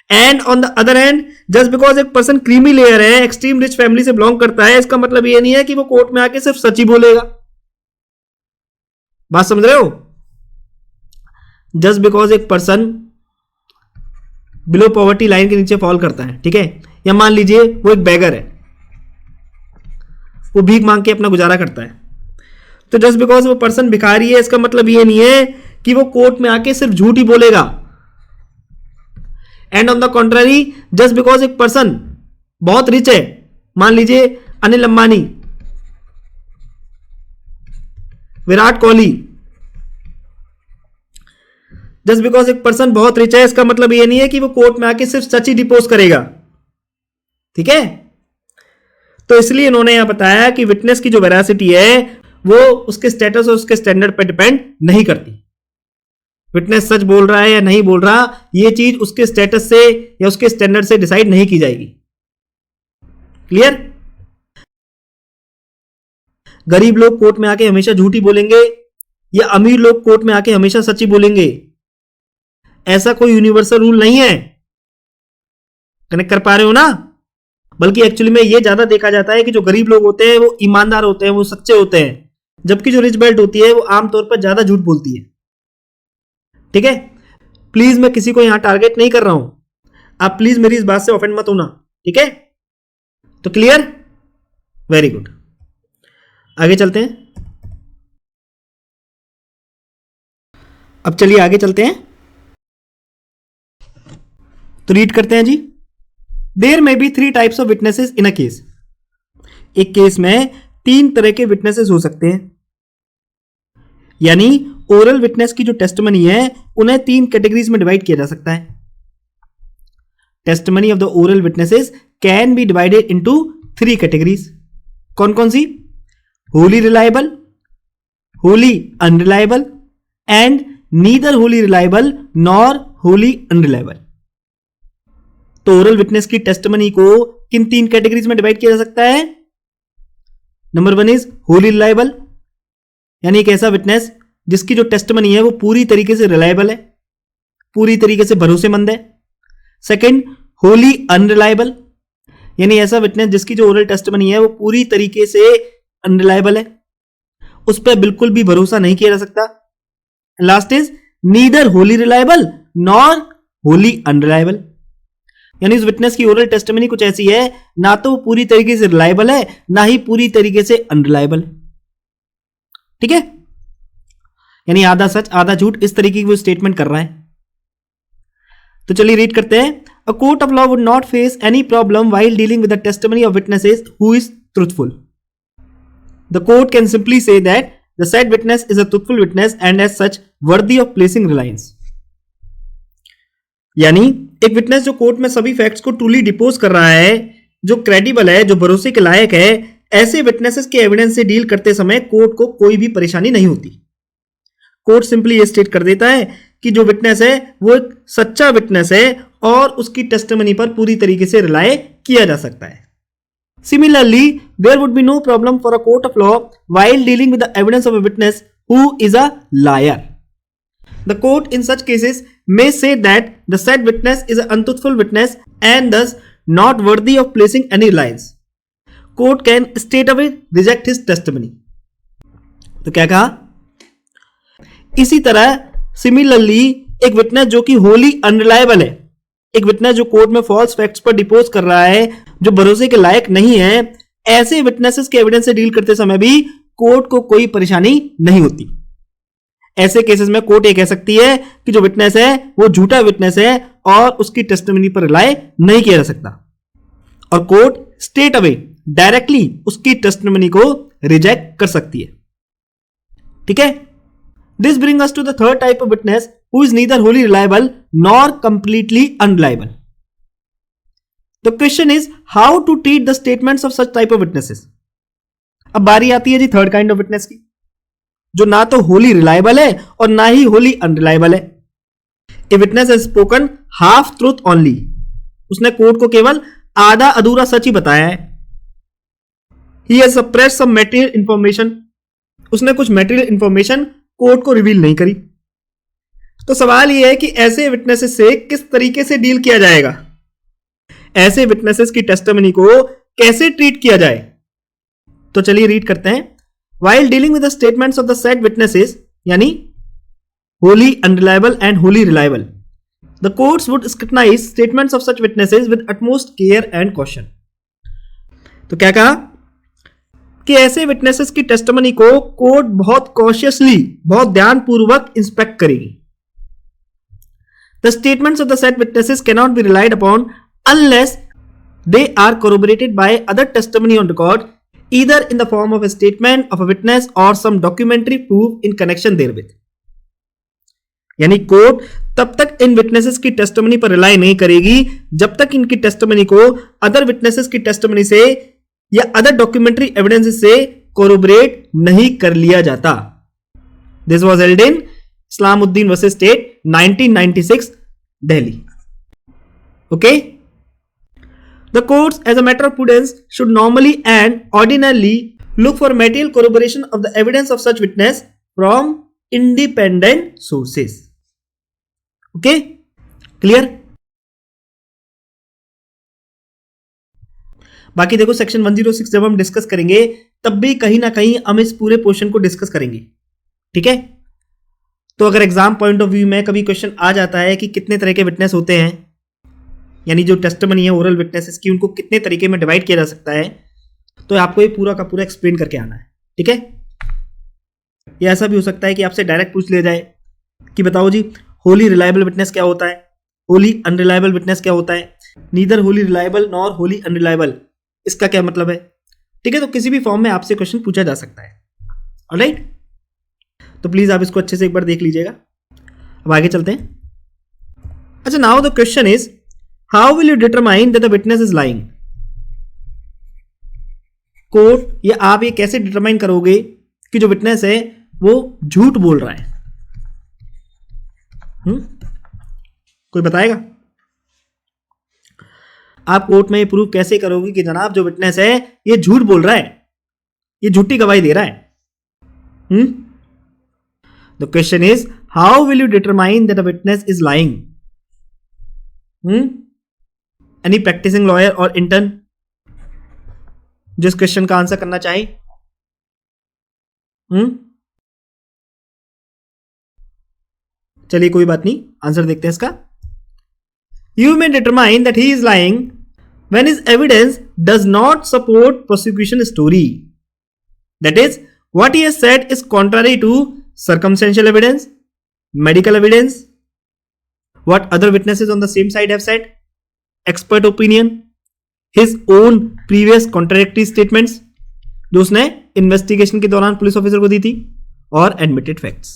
And on the other hand, just because एक पर्सन क्रीमी लेयर है, एक्सट्रीम रिच फैमिली से बिलोंग करता है, इसका मतलब ये नहीं है कि वो कोर्ट में आके सिर्फ सच ही बोलेगा। बात समझ रहे हो? जस्ट बिकॉज एक पर्सन बिलो पॉवर्टी लाइन के नीचे फॉल करता है, ठीक है, या मान लीजिए वो एक बेगर है, वो भीख मांग के अपना गुजारा करता है, तो जस्ट बिकॉज वो पर्सन भिखारी है, इसका मतलब ये नहीं है कि वो कोर्ट में आके सिर्फ झूठ ही बोलेगा। And on the contrary, just because एक पर्सन बहुत रिच है, मान लीजिए अनिल अंबानी, विराट कोहली, जस्ट बिकॉज एक पर्सन बहुत रिच है, इसका मतलब ये नहीं है कि वो कोर्ट में आके सिर्फ सच ही डिपोज करेगा। ठीक है, तो इसलिए इन्होंने यहां बताया कि विटनेस की जो वेरासिटी है वो उसके स्टेटस और उसके स्टैंडर्ड पर डिपेंड नहीं करती। विटनेस सच बोल रहा है या नहीं बोल रहा, ये चीज उसके स्टेटस से या उसके स्टैंडर्ड से डिसाइड नहीं की जाएगी। क्लियर? गरीब लोग कोर्ट में आके हमेशा झूठ ही बोलेंगे या अमीर लोग कोर्ट में आके हमेशा सच ही बोलेंगे? ऐसा कोई यूनिवर्सल रूल नहीं है। कनेक्ट कर पा रहे हो ना? बल्कि एक्चुअली में ये ज्यादा देखा जाता है कि जो गरीब लोग होते हैं वो ईमानदार होते हैं, वो सच्चे होते हैं, जबकि जो रिच बेल्ट होती है वो आमतौर पर ज्यादा झूठ बोलती है। ठीक है, प्लीज मैं किसी को यहां टारगेट नहीं कर रहा हूं, आप प्लीज मेरी इस बात से ऑफेंड मत होना। ठीक है, तो क्लियर? वेरी गुड, आगे चलते हैं। अब चलिए आगे चलते हैं, तो रीड करते हैं जी। There may be 3 types of witnesses in a case. एक केस में 3 तरह के विटनेसेस हो सकते हैं, यानी ओरल विटनेस की जो टेस्टमनी है उन्हें 3 कैटेगरीज में डिवाइड किया जा सकता है। Testimony of the oral witnesses can be divided into 3 categories. कौन कौन सी? Wholly reliable, wholly unreliable and neither wholly reliable nor wholly unreliable. तो ओरल विटनेस की टेस्टमनी को किन 3 कैटेगरीज में डिवाइड किया जा सकता है? नंबर 1 इज होली रिलायबल, यानी एक ऐसा विटनेस जिसकी जो टेस्टमनी है वो पूरी तरीके से रिलायबल है, पूरी तरीके से भरोसेमंद है। सेकंड, होली अनरिलायबल, यानी ऐसा विटनेस जिसकी जो ओरल टेस्टमनी है वो पूरी तरीके से अनरिलायबल है, उस पर बिल्कुल भी भरोसा नहीं किया जा सकता। Last is neither wholly reliable nor wholly unreliable, यानी इस विटनेस की ओरल टेस्टमनी कुछ ऐसी है, ना तो वो पूरी तरीके से रिलायबल है, ना ही पूरी तरीके से अनरिलायबल। ठीक है, यानी आधा सच आधा झूठ, इस तरीके की वो स्टेटमेंट कर रहा है। तो चलिए रीड करते हैं। A court of law would not face any problem while dealing with the testimony of witnesses who is truthful. The court can simply say that the said witness is a truthful witness and as such worthy of placing Reliance. यानी एक witness जो court में सभी facts को truly depots कर रहा है, जो क्रेडिबल है, जो भरोसे के लायक है, ऐसे विटनेसेस के एविडेंस से डील करते समय कोर्ट को कोई भी परेशानी नहीं होती। कोर्ट सिंपली ये स्टेट कर देता है कि जो विटनेस है वो एक सच्चा विटनेस है और उसकी टेस्टिमनी पर पूरी तरीके से रिलाय किया जा सकता है। Similarly, there would be no problem for a court of law while dealing with the evidence of a witness who is a liar. The court in such cases may say that the said witness is an untruthful witness and thus not worthy of placing any reliance. Court can straightaway reject his testimony. तो क्या कहा? इसी तरह similarly एक witness जो कि Holi unreliable है, एक विटनेस जो कोर्ट में फॉल्स फैक्ट्स पर डिपोज कर रहा है, जो भरोसे के लायक नहीं है, ऐसे विटनेसेस के एविडेंस से डील करते समय भी कोर्ट को कोई परेशानी नहीं होती। ऐसे केसेस में कोर्ट ये कह सकती है कि जो विटनेस है वो झूठा विटनेस है और उसकी टेस्टिमनी पर रिलाय नहीं किया जा सकता, और कोर्ट स्ट्रेट अवे डायरेक्टली उसकी टेस्टिमनी को रिजेक्ट कर सकती है। ठीक है, this bring us to the third type of witness who is neither wholly reliable nor completely unreliable. The question is how to treat the statements of such type of witnesses. अब बारी आती है जी third kind of witness की, जो ना तो Holi reliable है और ना ही होली अनरिलायबल है। A witness has spoken half truth only, उसने कोर्ट को केवल आधा अधूरा सच ही बताया है। He has suppressed some material information, उसने कुछ मटेरियल इंफॉर्मेशन कोर्ट को रिवील नहीं करी। तो सवाल यह है कि ऐसे विटनेसेस से किस तरीके से डील किया जाएगा, ऐसे विटनेसेस की टेस्टिमनी को कैसे ट्रीट किया जाए। तो चलिए रीड करते हैं। While dealing with the statements of the said witnesses, यानी wholly unreliable and wholly reliable, the courts would scrutinize statements of such witnesses with utmost care and caution. तो क्या कहा कि ऐसे विटनेसेस की टेस्टिमनी को कोर्ट बहुत कॉशियसली, बहुत ध्यानपूर्वक इंस्पेक्ट करेगी। The statements of the said witnesses cannot be relied upon unless they are corroborated by other testimony on record, either in the form of a statement of a witness or some documentary proof in connection therewith. यानी court तब तक इन witnesses की testimony पर rely नहीं करेगी जब तक इनकी टेस्टिमनी को अदर विटनेसेस की टेस्टिमनी से या अदर डॉक्यूमेंट्री एविडेंसेस से कोरोबरेट नहीं कर लिया जाता। This was held in Islamuddin versus state 1996 Delhi. Okay, the courts as a matter of prudence should normally and ordinarily look for material corroboration of the evidence of such witness from independent sources. Okay, clear? बाकी देखो section 106 जब हम discuss करेंगे तब भी कहीं ना कहीं हम इस पूरे पोर्शन को डिस्कस करेंगे। ठीक है, तो अगर एग्जाम पॉइंट ऑफ व्यू में कभी क्वेश्चन आ जाता है कि कितने तरह के विटनेस होते हैं, यानी जो टेस्टिमनी है ओरल विटनेसेस की, उनको कितने तरीके में डिवाइड किया जा सकता है, तो आपको ये पूरा का पूरा एक्सप्लेन करके आना है। ठीक है, या ऐसा भी हो सकता है कि आपसे डायरेक्ट पूछ लिया जाए कि बताओ जी होली रिलायबल विटनेस क्या होता है, होली अनरिलायबल विटनेस क्या होता है, neither wholly reliable nor wholly unreliable, इसका क्या मतलब है। ठीक है, तो किसी भी फॉर्म में आपसे क्वेश्चन पूछा जा सकता है। ऑलराइट, तो प्लीज आप इसको अच्छे से एक बार देख लीजिएगा। अब आगे चलते हैं। अच्छा, now the question is how will you determine that the witness is lying. Court या आप ये कैसे डिटरमाइन करोगे कि जो विटनेस है वो झूठ बोल रहा है। कोई बताएगा? आप कोर्ट में ये प्रूव कैसे करोगे कि जनाब जो विटनेस है ये झूठ बोल रहा है, ये झूठी गवाही दे रहा है। The question is how will you determine that the witness is lying. Any practising lawyer और इंटर्न जिस क्वेश्चन का आंसर करना चाहे। चलिए कोई बात नहीं, आंसर देखते हैं इसका। You may determine that he is lying when his evidence does not support prosecution story, that is what he has said is contrary to circumstantial evidence, medical evidence, what other witnesses on the same side have said, expert opinion, his own previous contradictory statements जो उसने investigation के दौरान police officer को दी थी, और admitted facts.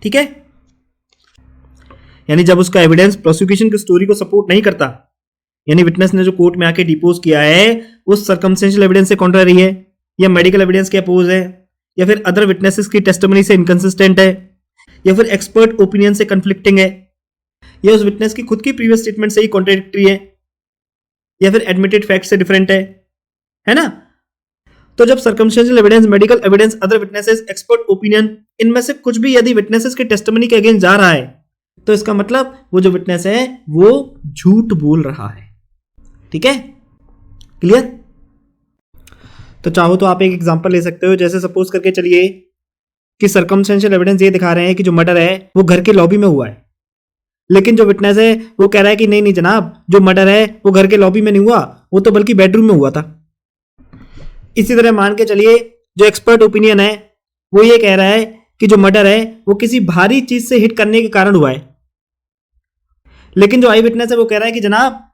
ठीक है, यानी जब उसका एविडेंस प्रोसिक्यूशन की स्टोरी को सपोर्ट नहीं करता, यानी विटनेस ने जो कोर्ट में आके डिपोज किया है वो सर्कमस्टेंशियल एविडेंस से कॉन्ट्ररी है, या मेडिकल एविडेंस के अपोज है, या फिर अदर विटनेसेस की टेस्टिमनी से इनकंसिस्टेंट है, या फिर एक्सपर्ट ओपिनियन से कंफ्लिक्टिंग है, या उस विटनेस की खुद की प्रीवियस स्टेटमेंट से ही कॉन्ट्रडिक्टरी है, या फिर एडमिटेड फैक्ट से डिफरेंट है ना। तो जब circumstantial evidence, medical evidence, other witnesses, expert opinion, इनमें से कुछ भी यदि विटनेसेस के टेस्टिमनी के अगेंस्ट जा रहा है तो इसका मतलब वो जो विटनेस है वो झूठ बोल रहा है। ठीक है, क्लियर? तो चाहो तो आप एक एग्जांपल ले सकते हो, जैसे सपोज करके चलिए कि सर्कमस्टेंशियल एविडेंस ये दिखा रहे हैं कि जो मर्डर है वो घर के लॉबी में हुआ है, लेकिन जो विटनेस है वो कह रहा है कि नहीं नहीं जनाब, जो मर्डर है वो घर के लॉबी में नहीं हुआ, वो तो बल्कि बेडरूम में हुआ था। इसी तरह मान के चलिए जो एक्सपर्ट ओपिनियन है वो ये कह रहा है कि जो मर्डर है वो किसी भारी चीज से हिट करने के कारण हुआ है, लेकिन जो आई विटनेस है वो कह रहा है कि जनाब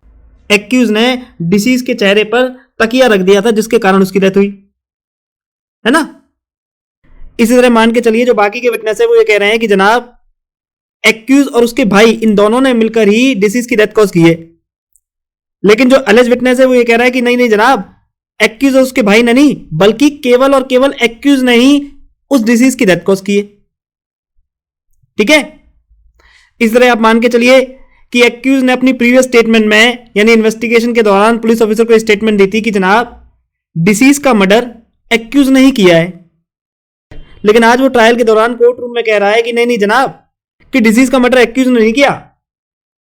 एक्यूज ने डिसीज के चेहरे पर तकिया रख दिया था जिसके कारण उसकी डेथ हुई, है ना। इसी तरह मान के चलिए जो बाकी के विटनेस है वो ये कह रहे हैं कि जनाब एक्यूज और उसके भाई इन दोनों ने मिलकर ही डिसीज की डेथ कॉज की है, लेकिन जो अलेज विटनेस है वो ये कह रहा है कि नहीं नहीं जनाब, एक्यूज और उसके भाई ने नहीं बल्कि केवल और केवल एक्यूज ने ही उस डिसीज की डेथ कॉज की है। ठीक है, इस तरह आप मान के चलिए कि एक्यूज ने अपनी प्रीवियस स्टेटमेंट में यानी इन्वेस्टिगेशन के दौरान पुलिस ऑफिसर को स्टेटमेंट दी थी कि जनाब डिसीज का मर्डर एक्यूज नहीं किया है, लेकिन आज वो ट्रायल के दौरान कोर्ट रूम में कह रहा है कि नहीं नहीं जनाब, कि डिसीज का मर्डर एक्यूज ने नहीं किया,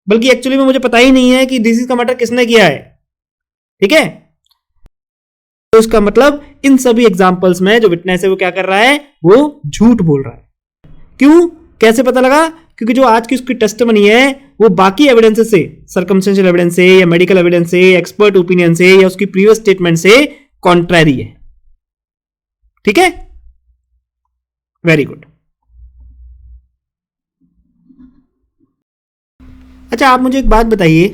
बल्कि एक्चुअली में मुझे पता ही नहीं है कि डिसीज का मर्डर किसने किया है। ठीक है, तो उसका मतलब इन सभी एग्जांपल्स में जो विटनेस है वो क्या कर रहा है, वो झूठ बोल रहा है। क्यों, कैसे पता लगा? क्योंकि जो आज की उसकी टेस्टिमनी है वो बाकी एविडेंसेस से, सर्कमस्टेंशियल एविडेंस से या मेडिकल एविडेंस से, एक्सपर्ट ओपिनियन से या उसकी प्रीवियस स्टेटमेंट से कॉन्ट्रैरी है। ठीक है, वेरी गुड। अच्छा, आप मुझे एक बात बताइए,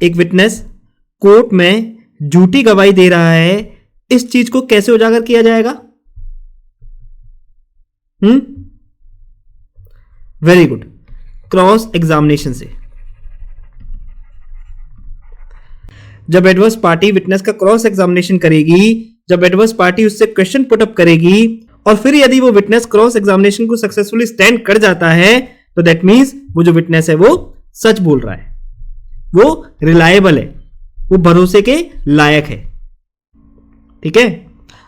एक विटनेस कोर्ट में झूठी गवाही दे रहा है, इस चीज को कैसे उजागर किया जाएगा? वेरी गुड, क्रॉस एग्जामिनेशन से। जब एडवर्स पार्टी विटनेस का क्रॉस एग्जामिनेशन करेगी, जब एडवर्स पार्टी उससे क्वेश्चन पुटअप करेगी और फिर यदि वो विटनेस क्रॉस एग्जामिनेशन को सक्सेसफुली स्टैंड कर जाता है, तो दैट मींस वो जो विटनेस है वो सच बोल रहा है, वो रिलायबल है, वो भरोसे के लायक है। ठीक है,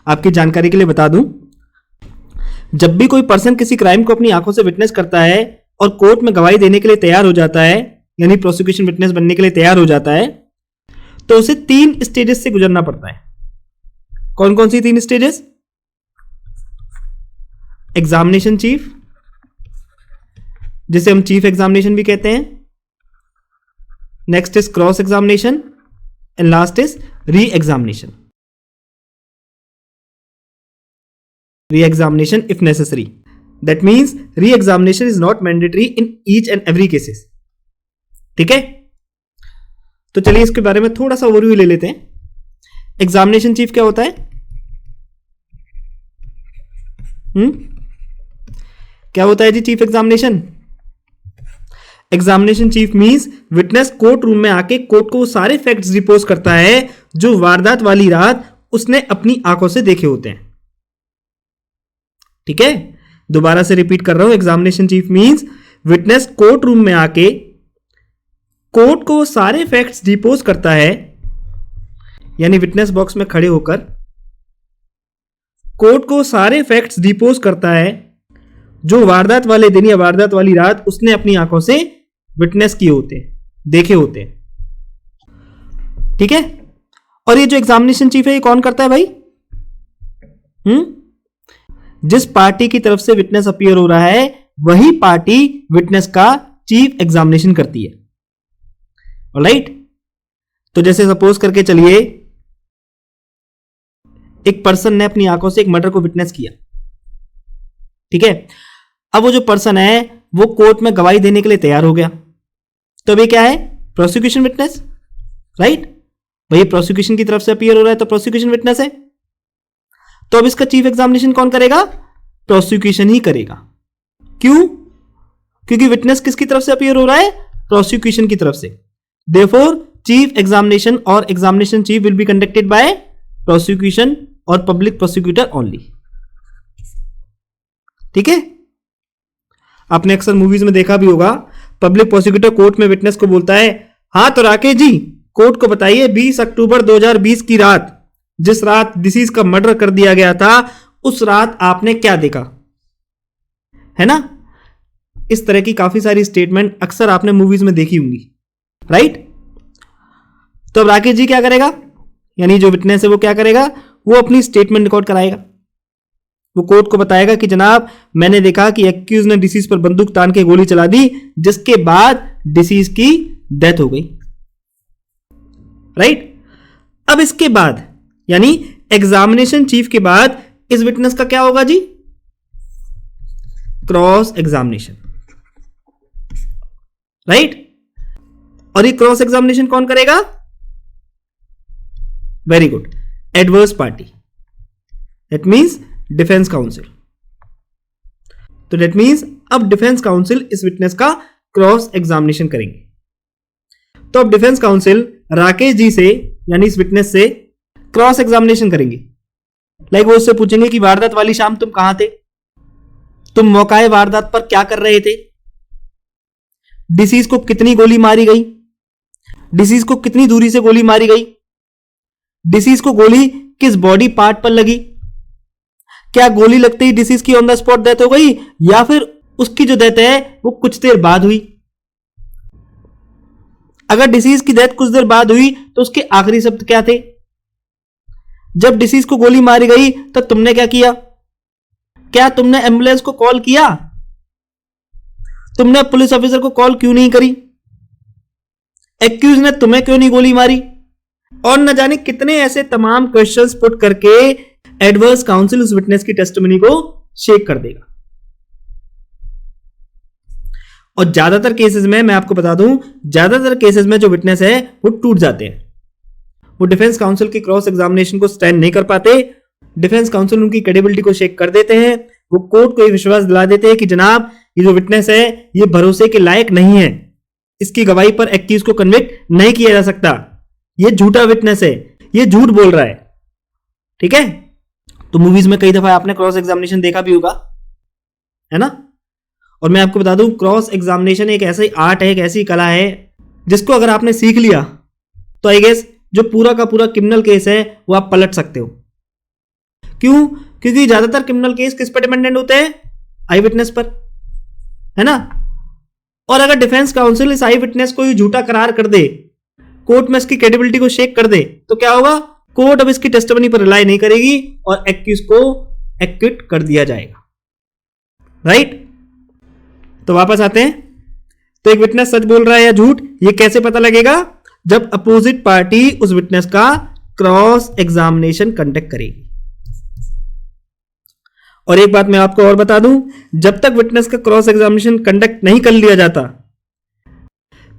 आपकी जानकारी के लिए बता दूं, जब भी कोई पर्सन किसी क्राइम को अपनी आंखों से विटनेस करता है और कोर्ट में गवाही देने के लिए तैयार हो जाता है, यानी प्रोसिक्यूशन विटनेस बनने के लिए तैयार हो जाता है, तो उसे 3 स्टेजेस से गुजरना पड़ता है। कौन कौन सी 3 स्टेजेस? एग्जामिनेशन चीफ, जिसे हम चीफ एग्जामिनेशन भी कहते हैं, next is cross examination and last is re examination. Re-examination if necessary. That means re-examination is not mandatory in each and every cases. ठीक है, तो चलिए इसके बारे में थोड़ा सा ओवरव्यू ले लेते हैं। एग्जामिनेशन चीफ क्या होता है? क्या होता है जी chief examination? Examination chief means witness court room में आके कोर्ट को वो सारे फैक्ट्स रिपोज करता है जो वारदात वाली रात उसने अपनी आंखों से देखे होते हैं। ठीक है, दोबारा से रिपीट कर रहा हूं, examination chief means witness court room में आके कोर्ट को सारे फैक्ट्स डिपोज करता है, यानी विटनेस बॉक्स में खड़े होकर कोर्ट को सारे फैक्ट्स डिपोज करता है जो वारदात वाले दिन या वारदात वाली रात उसने अपनी आंखों से विटनेस किए होते हैं, देखे होते हैं। ठीक है, और ये जो एग्जामिनेशन चीफ है ये कौन करता है भाई? जिस पार्टी की तरफ से विटनेस अपीयर हो रहा है वही पार्टी विटनेस का चीफ एग्जामिनेशन करती है। ऑलराइट, तो जैसे सपोज करके चलिए एक पर्सन ने अपनी आंखों से एक मर्डर को विटनेस किया। ठीक है, अब वो जो पर्सन है वो कोर्ट में गवाही देने के लिए तैयार हो गया, तो अब ये क्या है? Prosecution witness. राइट, भाई प्रोसिक्यूशन की तरफ से अपीयर हो रहा है तो प्रोसिक्यूशन विटनेस है। तो अब इसका चीफ एग्जामिनेशन कौन करेगा? प्रोसिक्यूशन ही करेगा। क्यों? क्योंकि विटनेस किसकी तरफ से अपीयर हो रहा है? प्रोसिक्यूशन की तरफ से। देयरफॉर चीफ एग्जामिनेशन और examination chief will be conducted by prosecution और पब्लिक प्रोसिक्यूटर ओनली। ठीक है, आपने अक्सर मूवीज में देखा भी होगा, पब्लिक प्रोसिक्यूटर कोर्ट में विटनेस को बोलता है, हाँ तो राकेश जी कोर्ट को बताइए 20 अक्टूबर 2020 की रात, जिस रात डिसीज का मर्डर कर दिया गया था, उस रात आपने क्या देखा? है ना, इस तरह की काफी सारी स्टेटमेंट अक्सर आपने मूवीज में देखी होंगी। राइट, तो अब राकेश जी क्या करेगा, यानी जो विटनेस है वो क्या करेगा? वो अपनी स्टेटमेंट रिकॉर्ड कराएगा। वो कोर्ट को बताएगा कि जनाब मैंने देखा कि एक्यूज ने डिसीज पर बंदूक तान के गोली चला दी, जिसके बाद डिसीज की डेथ हो गई। राइट, अब इसके बाद यानी एग्जामिनेशन चीफ के बाद इस विटनेस का क्या होगा जी? Cross examination. राइट, और ये क्रॉस एग्जामिनेशन कौन करेगा? Very good, adverse party, that means defence council. तो दैट मींस अब डिफेंस काउंसिल इस विटनेस का क्रॉस एग्जामिनेशन करेंगे। तो अब डिफेंस काउंसिल राकेश जी से यानी इस विटनेस से क्रॉस एग्जामिनेशन करेंगे। लाइक वो उससे पूछेंगे कि वारदात वाली शाम तुम कहां थे, तुम मौकाए वारदात पर क्या कर रहे थे, डिसीज को कितनी गोली मारी गई, डिसीज को कितनी दूरी से गोली मारी गई, डिसीज को गोली किस बॉडी पार्ट पर लगी, क्या गोली लगते ही डिसीज की ऑन द स्पॉट डेथ हो गई या फिर उसकी जो डेथ है वो कुछ देर बाद हुई। अगर डिसीज की डेथ कुछ देर बाद हुई तो उसके आखिरी शब्द क्या थे। जब डिसीज को गोली मारी गई तो तुमने क्या किया, क्या तुमने एम्बुलेंस को कॉल किया, तुमने पुलिस ऑफिसर को कॉल क्यों नहीं करी, एक्यूज ने तुम्हें क्यों नहीं गोली मारी, और न जाने कितने ऐसे तमाम क्वेश्चंस पुट करके एडवर्स काउंसिल उस विटनेस की टेस्टिमनी को शेक कर देगा। और ज्यादातर केसेस में मैं आपको बता दूं, ज्यादातर केसेस में जो विटनेस है वो टूट जाते हैं, वो डिफेंस काउंसिल की क्रॉस एग्जामिनेशन को स्टैंड नहीं कर पाते, डिफेंस काउंसिल उनकी क्रेडिबिलिटी को शेक कर देते हैं, वो कोर्ट को विश्वास दिला देते हैं कि जनाब ये जो विटनेस है ये भरोसे के लायक नहीं है, इसकी गवाही पर एक्यूज को कन्विक्ट नहीं किया जा सकता, ये झूठा विटनेस है, ये झूठ बोल रहा है। ठीक है, तो मूवीज में कई दफा आपने क्रॉस एग्जामिनेशन देखा भी होगा, है ना। और मैं आपको बता दूं, क्रॉस एग्जामिनेशन एक ऐसी आर्ट है, एक ऐसी कला है जिसको अगर आपने सीख लिया तो आई गेस जो पूरा का पूरा क्रिमिनल केस है वो आप पलट सकते हो। क्यों? क्योंकि ज्यादातर क्रिमिनल केस किस पर डिपेंडेंट होते हैं, आई विटनेस पर, है ना। और अगर डिफेंस काउंसिल इस आई विटनेस को झूठा करार कर दे, कोर्ट में इसकी क्रेडिबिलिटी को शेक कर दे, तो क्या होगा, कोर्ट अब इसकी टेस्टिमनी पर रिलाई नहीं करेगी और एक्यूज को एक्विट कर दिया जाएगा। राइट, तो वापस आते हैं। तो एक विटनेस सच बोल रहा है या झूठ, ये कैसे पता लगेगा, जब अपोजिट पार्टी उस विटनेस का क्रॉस एग्जामिनेशन कंडक्ट करेगी। और एक बात मैं आपको और बता दूं, जब तक विटनेस का क्रॉस एग्जामिनेशन कंडक्ट नहीं कर लिया जाता,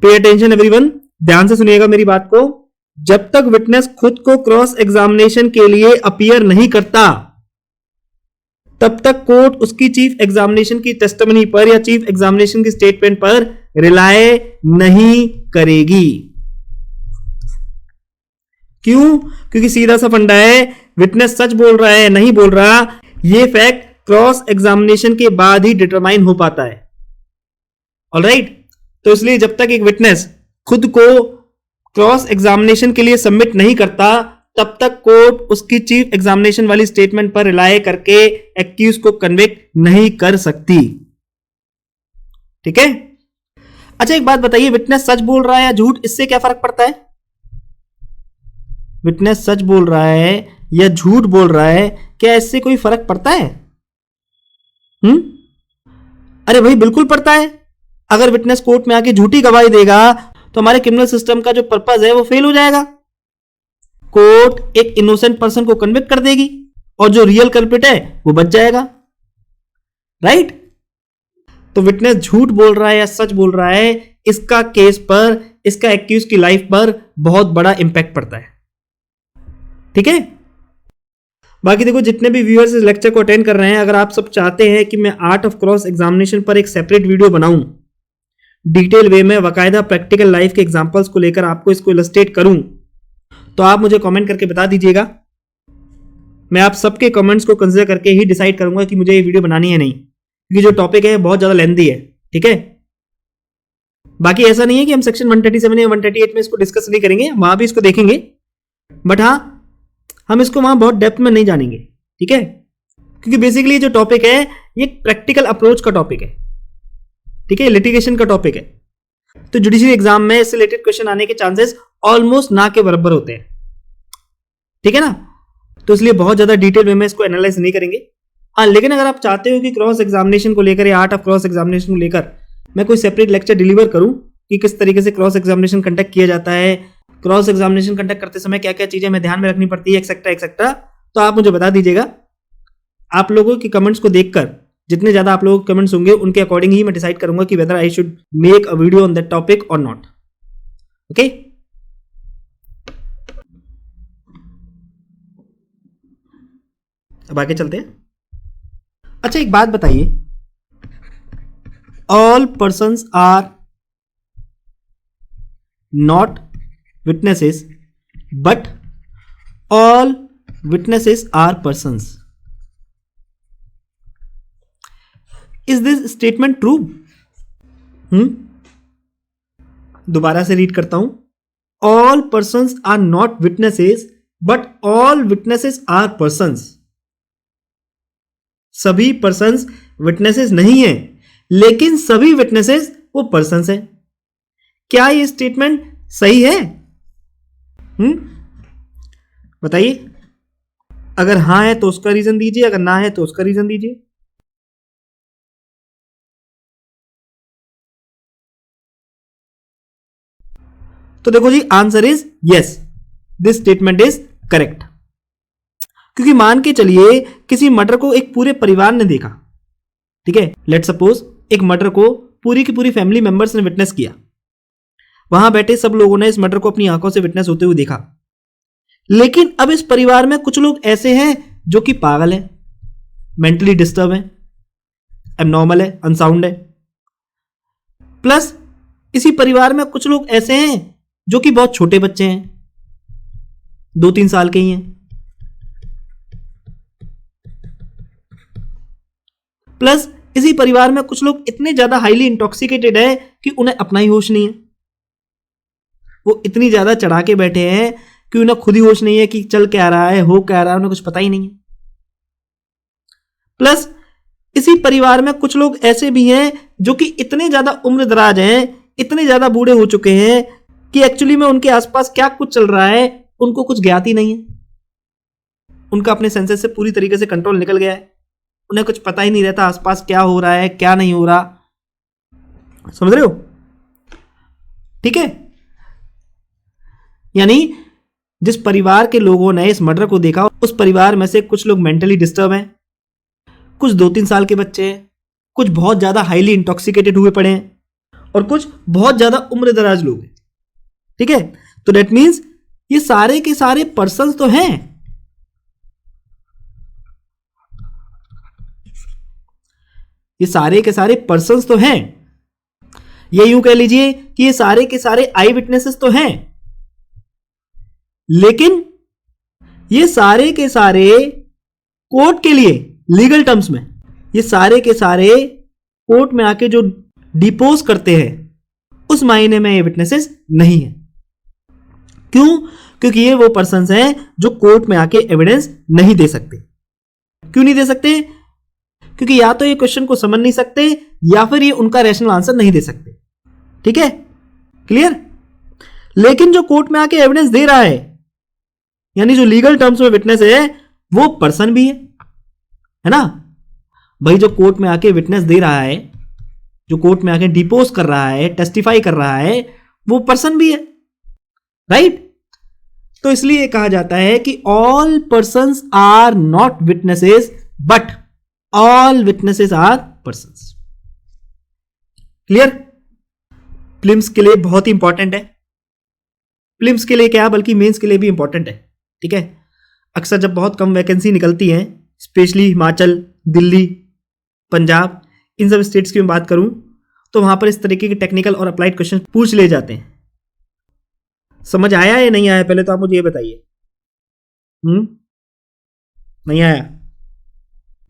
पे अटेंशन एवरीवन, ध्यान से सुनिएगा मेरी बात को, जब तक विटनेस खुद को क्रॉस एग्जामिनेशन के लिए अपीयर नहीं करता तब तक कोर्ट उसकी चीफ एग्जामिनेशन की टेस्टिमनी पर या चीफ एग्जामिनेशन की स्टेटमेंट पर रिलाय नहीं करेगी। क्यों? क्योंकि सीधा सा फंडा है, विटनेस सच बोल रहा है नहीं बोल रहा, यह फैक्ट क्रॉस एग्जामिनेशन के बाद ही डिटरमाइन हो पाता है। ऑलराइट, तो इसलिए जब तक एक विटनेस खुद को क्रॉस एग्जामिनेशन के लिए सबमिट नहीं करता तब तक कोर्ट उसकी चीफ एग्जामिनेशन वाली स्टेटमेंट पर रिलाय करके एक्यूज को कन्विक्ट नहीं कर सकती। ठीक है, अच्छा एक बात बताइए, विटनेस सच बोल रहा है या झूठ, इससे क्या फर्क पड़ता है। विटनेस सच बोल रहा है या झूठ बोल रहा है, क्या इससे कोई फर्क पड़ता है? अरे भाई बिल्कुल पड़ता है। अगर विटनेस कोर्ट में आके झूठी गवाही देगा तो हमारे क्रिमिनल सिस्टम का जो पर्पस है वो फेल हो जाएगा। कोर्ट एक इनोसेंट पर्सन को कन्विक्ट कर देगी और जो रियल कल्प्रिट है वो बच जाएगा। राइट, तो विटनेस झूठ बोल रहा है या सच बोल रहा है, इसका केस पर, इसका एक्यूज की लाइफ पर बहुत बड़ा इंपैक्ट पड़ता है। ठीक है, बाकी देखो जितने भी व्यूअर्स इस लेक्चर को अटेंड कर रहे हैं, अगर आप सब चाहते हैं कि मैं आर्ट ऑफ क्रॉस एग्जामिनेशन पर एक सेपरेट वीडियो बनाऊं, डिटेल वे में बाकायदा प्रैक्टिकल लाइफ के एग्जांपल्स को लेकर आपको इसको इलस्ट्रेट करूं, तो आप मुझे कमेंट करके बता दीजिएगा। मैं आप सबके कमेंट्स को कंसीडर करके ही डिसाइड करूंगा कि मुझे ये वीडियो बनानी है नहीं, क्योंकि जो टॉपिक है बहुत ज्यादा लेंथी है। ठीक है, बाकी ऐसा नहीं है कि हम सेक्शन 137 या 138 में इसको डिस्कस नहीं करेंगे, वहां भी इसको देखेंगे, बट हाँ हम इसको वहां बहुत डेप्थ में नहीं जानेंगे। ठीक है, क्योंकि बेसिकली जो टॉपिक है ये प्रैक्टिकल अप्रोच का टॉपिक है। ठीक है, लिटिगेशन का टॉपिक है, तो जुडिशियल एग्जाम में इससे रिलेटेड क्वेश्चन आने के चांसेस ऑलमोस्ट ना के बराबर होते हैं। ठीक है ना, तो इसलिए बहुत ज्यादा डिटेल में इसको एनालाइज नहीं करेंगे। हाँ, लेकिन अगर आप चाहते हो कि क्रॉस एग्जामिनेशन को लेकर या आर्ट ऑफ क्रॉस एग्जामिनेशन को लेकर मैं कोई सेपरेट लेक्चर डिलीवर करूं कि किस तरीके से क्रॉस एग्जामिनेशन कंडक्ट किया जाता है, क्रॉस एग्जामिनेशन कंडक्ट करते समय क्या क्या चीजें हमें ध्यान में रखनी पड़ती है, एक्सेट्रा एक्सेट्रा, तो आप मुझे बता दीजिएगा। आप लोगों के कमेंट्स को देखकर जितने ज्यादा आप लोगों के कमेंट्स होंगे उनके अकॉर्डिंग ही मैं डिसाइड करूंगा कि whether I should make a video on that topic और नॉट। ओके, अब आगे चलते हैं। अच्छा एक बात बताइए, all persons are not witnesses but all witnesses are persons, is this statement true? दोबारा से रीड करता हूं, all persons are not witnesses but all witnesses are persons. सभी पर्सन्स विटनेसेस नहीं है, लेकिन सभी विटनेसेस वो पर्सन्स है। क्या ये स्टेटमेंट सही है? बताइए। अगर हां है तो उसका रीजन दीजिए, अगर ना है तो उसका रीजन दीजिए। तो देखो जी, answer is yes, this statement is correct. क्योंकि मान के चलिए किसी मर्डर को एक पूरे परिवार ने देखा, ठीक है, लेट सपोज एक मर्डर को पूरी की पूरी फैमिली मेंबर्स ने विटनेस किया, वहां बैठे सब लोगों ने इस मर्डर को अपनी आंखों से विटनेस होते हुए देखा। लेकिन अब इस परिवार में कुछ लोग ऐसे हैं जो कि पागल है, मेंटली डिस्टर्ब है, एबनॉर्मल है, अनसाउंड है। प्लस इसी परिवार में कुछ लोग ऐसे हैं जो कि बहुत छोटे बच्चे हैं, 2-3 साल के ही हैं। प्लस इसी परिवार में कुछ लोग इतने ज्यादा हाईली इंटॉक्सिकेटेड है कि उन्हें अपना ही होश नहीं है। वो इतनी ज्यादा चढ़ा के बैठे हैं कि उन्हें खुद ही होश नहीं है कि चल क्या रहा है, हो क्या रहा है, उन्हें कुछ पता ही नहीं है। प्लस इसी परिवार में कुछ लोग ऐसे भी हैं जो कि इतने ज्यादा उम्र दराज हैं, इतने ज्यादा बूढ़े हो चुके हैं कि एक्चुअली में उनके आसपास क्या कुछ चल रहा है उनको कुछ ज्ञात ही नहीं है। उनका अपने सेंसेस से पूरी तरीके से कंट्रोल निकल गया है, उन्हें कुछ पता ही नहीं रहता आसपास क्या हो रहा है, क्या नहीं हो रहा। समझ रहे हो? ठीक है। यानी जिस परिवार के लोगों ने इस मर्डर को देखा, उस परिवार में से कुछ लोग मेंटली डिस्टर्ब हैं, कुछ 2-3 साल के बच्चे हैं, कुछ बहुत ज्यादा हाईली इंटॉक्सिकेटेड हुए पड़े हैं, और कुछ बहुत ज्यादा उम्र दराज लोग हैं। ठीक है, तो दैट मीन्स ये सारे के सारे पर्सन्स तो हैं। ये सारे के सारे पर्सन्स तो हैं। ये यूं कह लीजिए कि ये सारे के सारे आई विटनेसेस तो हैं, लेकिन ये सारे के सारे कोर्ट के लिए लीगल टर्म्स में, ये सारे के सारे कोर्ट में आके जो डिपोज करते हैं उस मायने में ये विटनेसेस नहीं है। क्यों? क्योंकि ये वो पर्सन्स हैं जो कोर्ट में आके एविडेंस नहीं दे सकते। क्यों नहीं दे सकते? क्योंकि या तो ये क्वेश्चन को समझ नहीं सकते या फिर ये उनका रैशनल आंसर नहीं दे सकते। ठीक है, क्लियर? लेकिन जो कोर्ट में आके एविडेंस दे रहा है, यानी जो लीगल टर्म्स में विटनेस है, वो पर्सन भी है ना भाई। जो कोर्ट में आके विटनेस दे रहा है, जो कोर्ट में आके डिपोज कर रहा है, टेस्टिफाई कर रहा है, वो पर्सन भी है, राइट? तो इसलिए कहा जाता है कि all persons are not witnesses but all witnesses are persons. Clear? Prelims के लिए बहुत ही इंपॉर्टेंट है। प्रीलिम्स के लिए क्या, बल्कि मेंस के लिए भी इंपॉर्टेंट है। ठीक है, अक्सर जब बहुत कम वैकेंसी निकलती हैं, स्पेशली हिमाचल, दिल्ली, पंजाब, इन सब स्टेट्स की मैं बात करूं, तो वहां पर इस तरीके के टेक्निकल और अप्लाइड क्वेश्चन पूछ ले जाते हैं। समझ आया या नहीं आया, पहले तो आप मुझे ये बताइए। नहीं आया?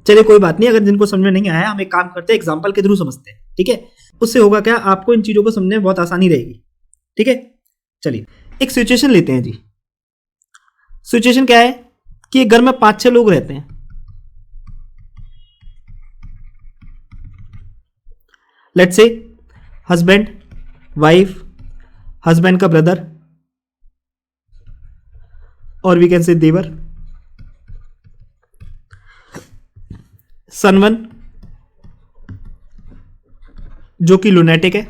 चलिए कोई बात नहीं, अगर जिनको समझ में नहीं आया, हम एक काम करते हैं, एग्जाम्पल के थ्रू समझते हैं। ठीक है, उससे होगा क्या, आपको इन चीजों को समझने में बहुत आसानी रहेगी। ठीक है, चलिए एक सिचुएशन लेते हैं जी। सिचुएशन क्या है कि एक घर में 5-6 लोग रहते हैं। Let's say husband, wife, husband का ब्रदर, और वी कैन से देवर, सन 1 जो कि लुनेटिक है,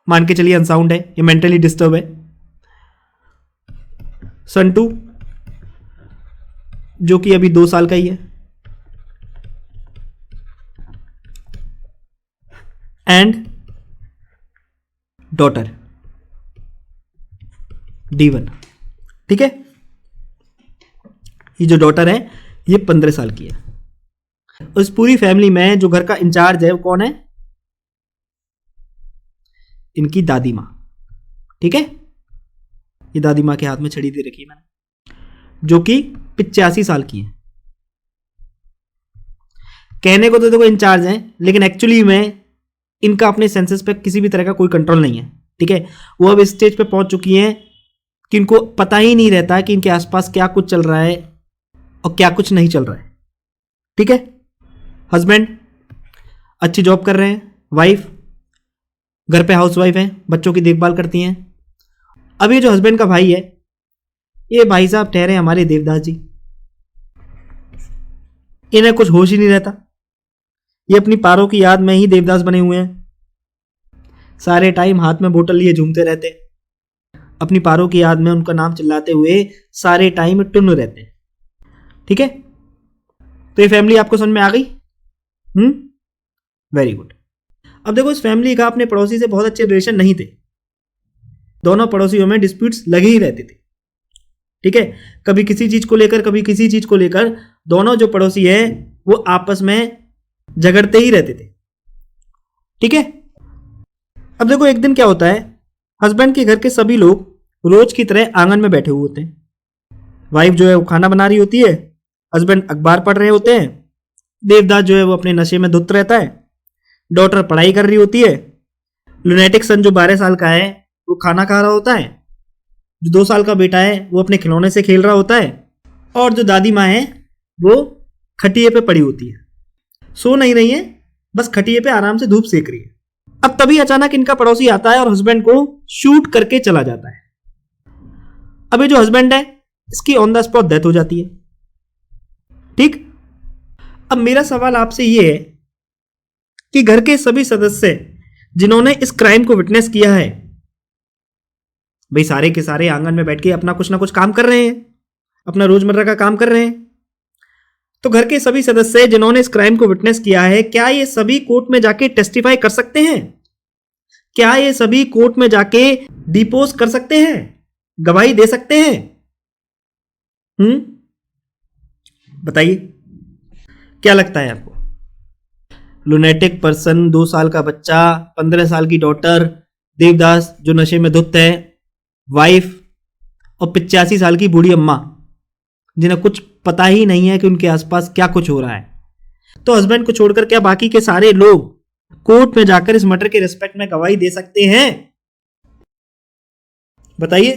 मान के चलिए अनसाउंड है, ये मेंटली डिस्टर्ब है। सन 2 जो कि अभी 2 साल का ही है, एंड डॉटर D1। ठीक है, ये जो डॉटर है ये 15 साल की है। उस पूरी फैमिली में जो घर का इंचार्ज है वो कौन है? इनकी दादी माँ। ठीक है, ये दादी माँ के हाथ में छड़ी दे रखी है मैंने, जो कि 85 साल की है। कहने को तो देखो इंचार्ज है, लेकिन एक्चुअली में इनका अपने सेंसेस पे किसी भी तरह का कोई कंट्रोल नहीं है, ठीक है। वो अब इस स्टेज पे पहुंच चुकी हैं कि इनको पता ही नहीं रहता कि इनके आसपास क्या कुछ चल रहा है और क्या कुछ नहीं चल रहा है, ठीक है। हस्बैंड अच्छी जॉब कर रहे हैं, वाइफ घर पे हाउसवाइफ है, बच्चों की देखभाल करती हैं। अब ये जो हस्बैंड का भाई है, ये भाई साहब ठहरे हमारे देवदास जी। इन्हें कुछ होश ही नहीं रहता, ये अपनी पारों की याद में ही देवदास बने हुए हैं। सारे टाइम हाथ में बोतल लिए झूमते रहते हैं, अपनी पारों की याद में उनका नाम चिल्लाते हुए सारे टाइम टुन्न रहते हैं, ठीक है। तो ये फैमिली आपको समझ में आ गई? Very good. अब देखो, इस फैमिली का अपने पड़ोसी से बहुत अच्छे रिलेशन नहीं थे, दोनों पड़ोसियों में डिस्प्यूट्स लगे ही रहते थे, ठीक है। कभी किसी चीज को लेकर, कभी किसी चीज को लेकर दोनों जो पड़ोसी है वो आपस में झगड़ते ही रहते थे, ठीक है। अब देखो, एक दिन क्या होता है, हस्बैंड के घर के सभी लोग रोज की तरह आंगन में बैठे हुए होते हैं। वाइफ जो है वो खाना बना रही होती है, हस्बैंड अखबार पढ़ रहे होते हैं, देवदास जो है वो अपने नशे में धुत रहता है, डॉटर पढ़ाई कर रही होती है, लुनेटिक सन जो 12 साल का है वो खाना खा रहा होता है, जो 2 साल का बेटा है वो अपने खिलौने से खेल रहा होता है, और जो दादी माँ है वो खटिए पे पड़ी होती है, सो नहीं रही है, बस खटिए पे आराम से धूप सेक रही है। अब तभी अचानक इनका पड़ोसी आता है और हस्बैंड को शूट करके चला जाता है। अब ये जो हस्बैंड है, इसकी ऑन द स्पॉट डेथ हो जाती है, ठीक। अब मेरा सवाल आपसे ये है कि घर के सभी सदस्य जिन्होंने इस क्राइम को विटनेस किया है, भाई सारे के सारे आंगन में बैठ के अपना कुछ ना कुछ काम कर रहे हैं, अपना रोजमर्रा का काम कर रहे हैं। तो घर के सभी सदस्य जिन्होंने इस क्राइम को विटनेस किया है, क्या ये सभी कोर्ट में जाके टेस्टिफाई कर सकते हैं? क्या ये सभी कोर्ट में जाके डिपोज कर सकते हैं, गवाही दे सकते हैं? बताइए, क्या लगता है आपको? लुनेटिक पर्सन, 2 साल का बच्चा, 15 साल की डॉटर, देवदास जो नशे में धुत है, वाइफ और 85 साल की बूढ़ी अम्मा जिन्हें कुछ पता ही नहीं है कि उनके आसपास क्या कुछ हो रहा है। तो हस्बैंड को छोड़कर क्या बाकी के सारे लोग कोर्ट में जाकर इस मर्डर के रिस्पेक्ट में गवाही दे सकते हैं? बताइए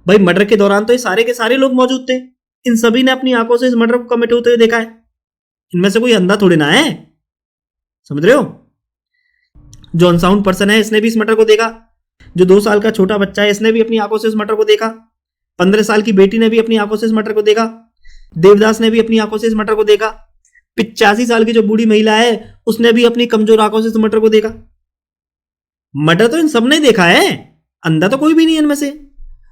भाई, मर्डर के दौरान तो ये सारे के सारे लोग मौजूद थे, इन सभी ने अपनी आंखों से इस मर्डर को कमिट होते हुए देखा है, इनमें से कोई अंधा थोड़ी ना है, समझ रहे हो। जो अनसाउंड पर्सन है इसने भी इस मर्डर को देखा, जो 2 साल का छोटा बच्चा है इसने भी अपनी आंखों से इस मर्डर को देखा, 15 साल की बेटी ने भी अपनी आंखों से इस मर्डर को देखा, देवदास ने भी अपनी आंखों से इस मर्डर को देखा, 85 साल की जो बूढ़ी महिला है उसने भी अपनी कमजोर आंखों से इस मर्डर को देखा। मर्डर तो इन सब ने देखा है, अंधा तो कोई भी नहीं है इनमें से।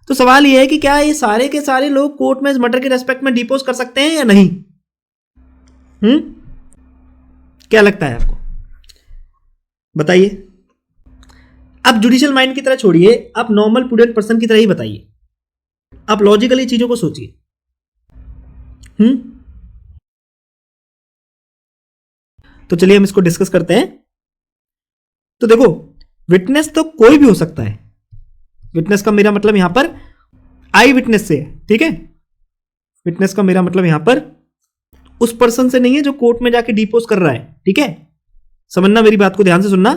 तो सवाल यह है कि क्या ये सारे के सारे लोग कोर्ट में इस मर्डर के रेस्पेक्ट में डिपोज कर सकते हैं या नहीं? क्या लगता है आपको? बताइए। आप जुडिशियल माइंड की तरह छोड़िए, आप नॉर्मल प्रूडेंट पर्सन की तरह ही बताइए, आप लॉजिकली चीजों को सोचिए। तो चलिए हम इसको डिस्कस करते हैं। तो देखो, विटनेस तो कोई भी हो सकता है, विटनेस का मेरा मतलब यहां पर आई विटनेस से है, ठीक है। विटनेस का मेरा मतलब यहां पर उस पर्सन से नहीं है जो कोर्ट में जाके डिपोज कर रहा है, ठीक है। समझना, मेरी बात को ध्यान से सुनना।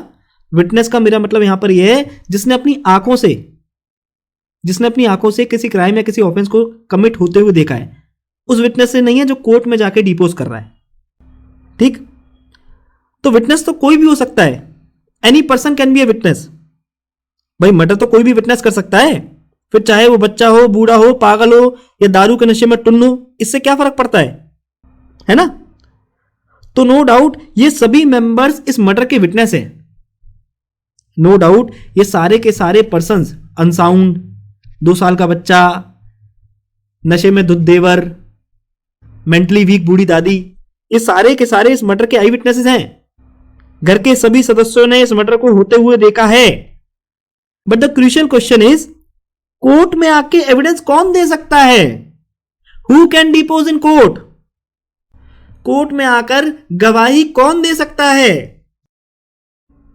विटनेस का मेरा मतलब यहां पर यह है जिसने अपनी आंखों से किसी क्राइम या किसी ऑफेंस को कमिट होते हुए देखा है, उस विटनेस से नहीं है जो कोर्ट में जाके डिपोज कर रहा है, ठीक। तो विटनेस तो कोई भी हो सकता है, any person can B a witness. भाई मर्डर तो कोई भी विटनेस कर सकता है, फिर चाहे वो बच्चा हो, बूढ़ा हो, पागल हो या दारू के नशे में टुन्न हो, इससे क्या फर्क पड़ता है ना। तो नो डाउट ये सभी मेंबर्स इस मर्डर के विटनेस हैं। नो डाउट ये सारे के सारे पर्संस, अनसाउंड, 2 साल का बच्चा, नशे में धुत देवर, मेंटली वीक बूढ़ी दादी, ये सारे के सारे इस मर्डर के आई विटनेसेस हैं। घर के सभी सदस्यों ने इस मर्डर को होते हुए देखा है। But the crucial question is, court में आके एविडेंस कौन दे सकता है? Who can depots in court? Court में आकर गवाही कौन दे सकता है?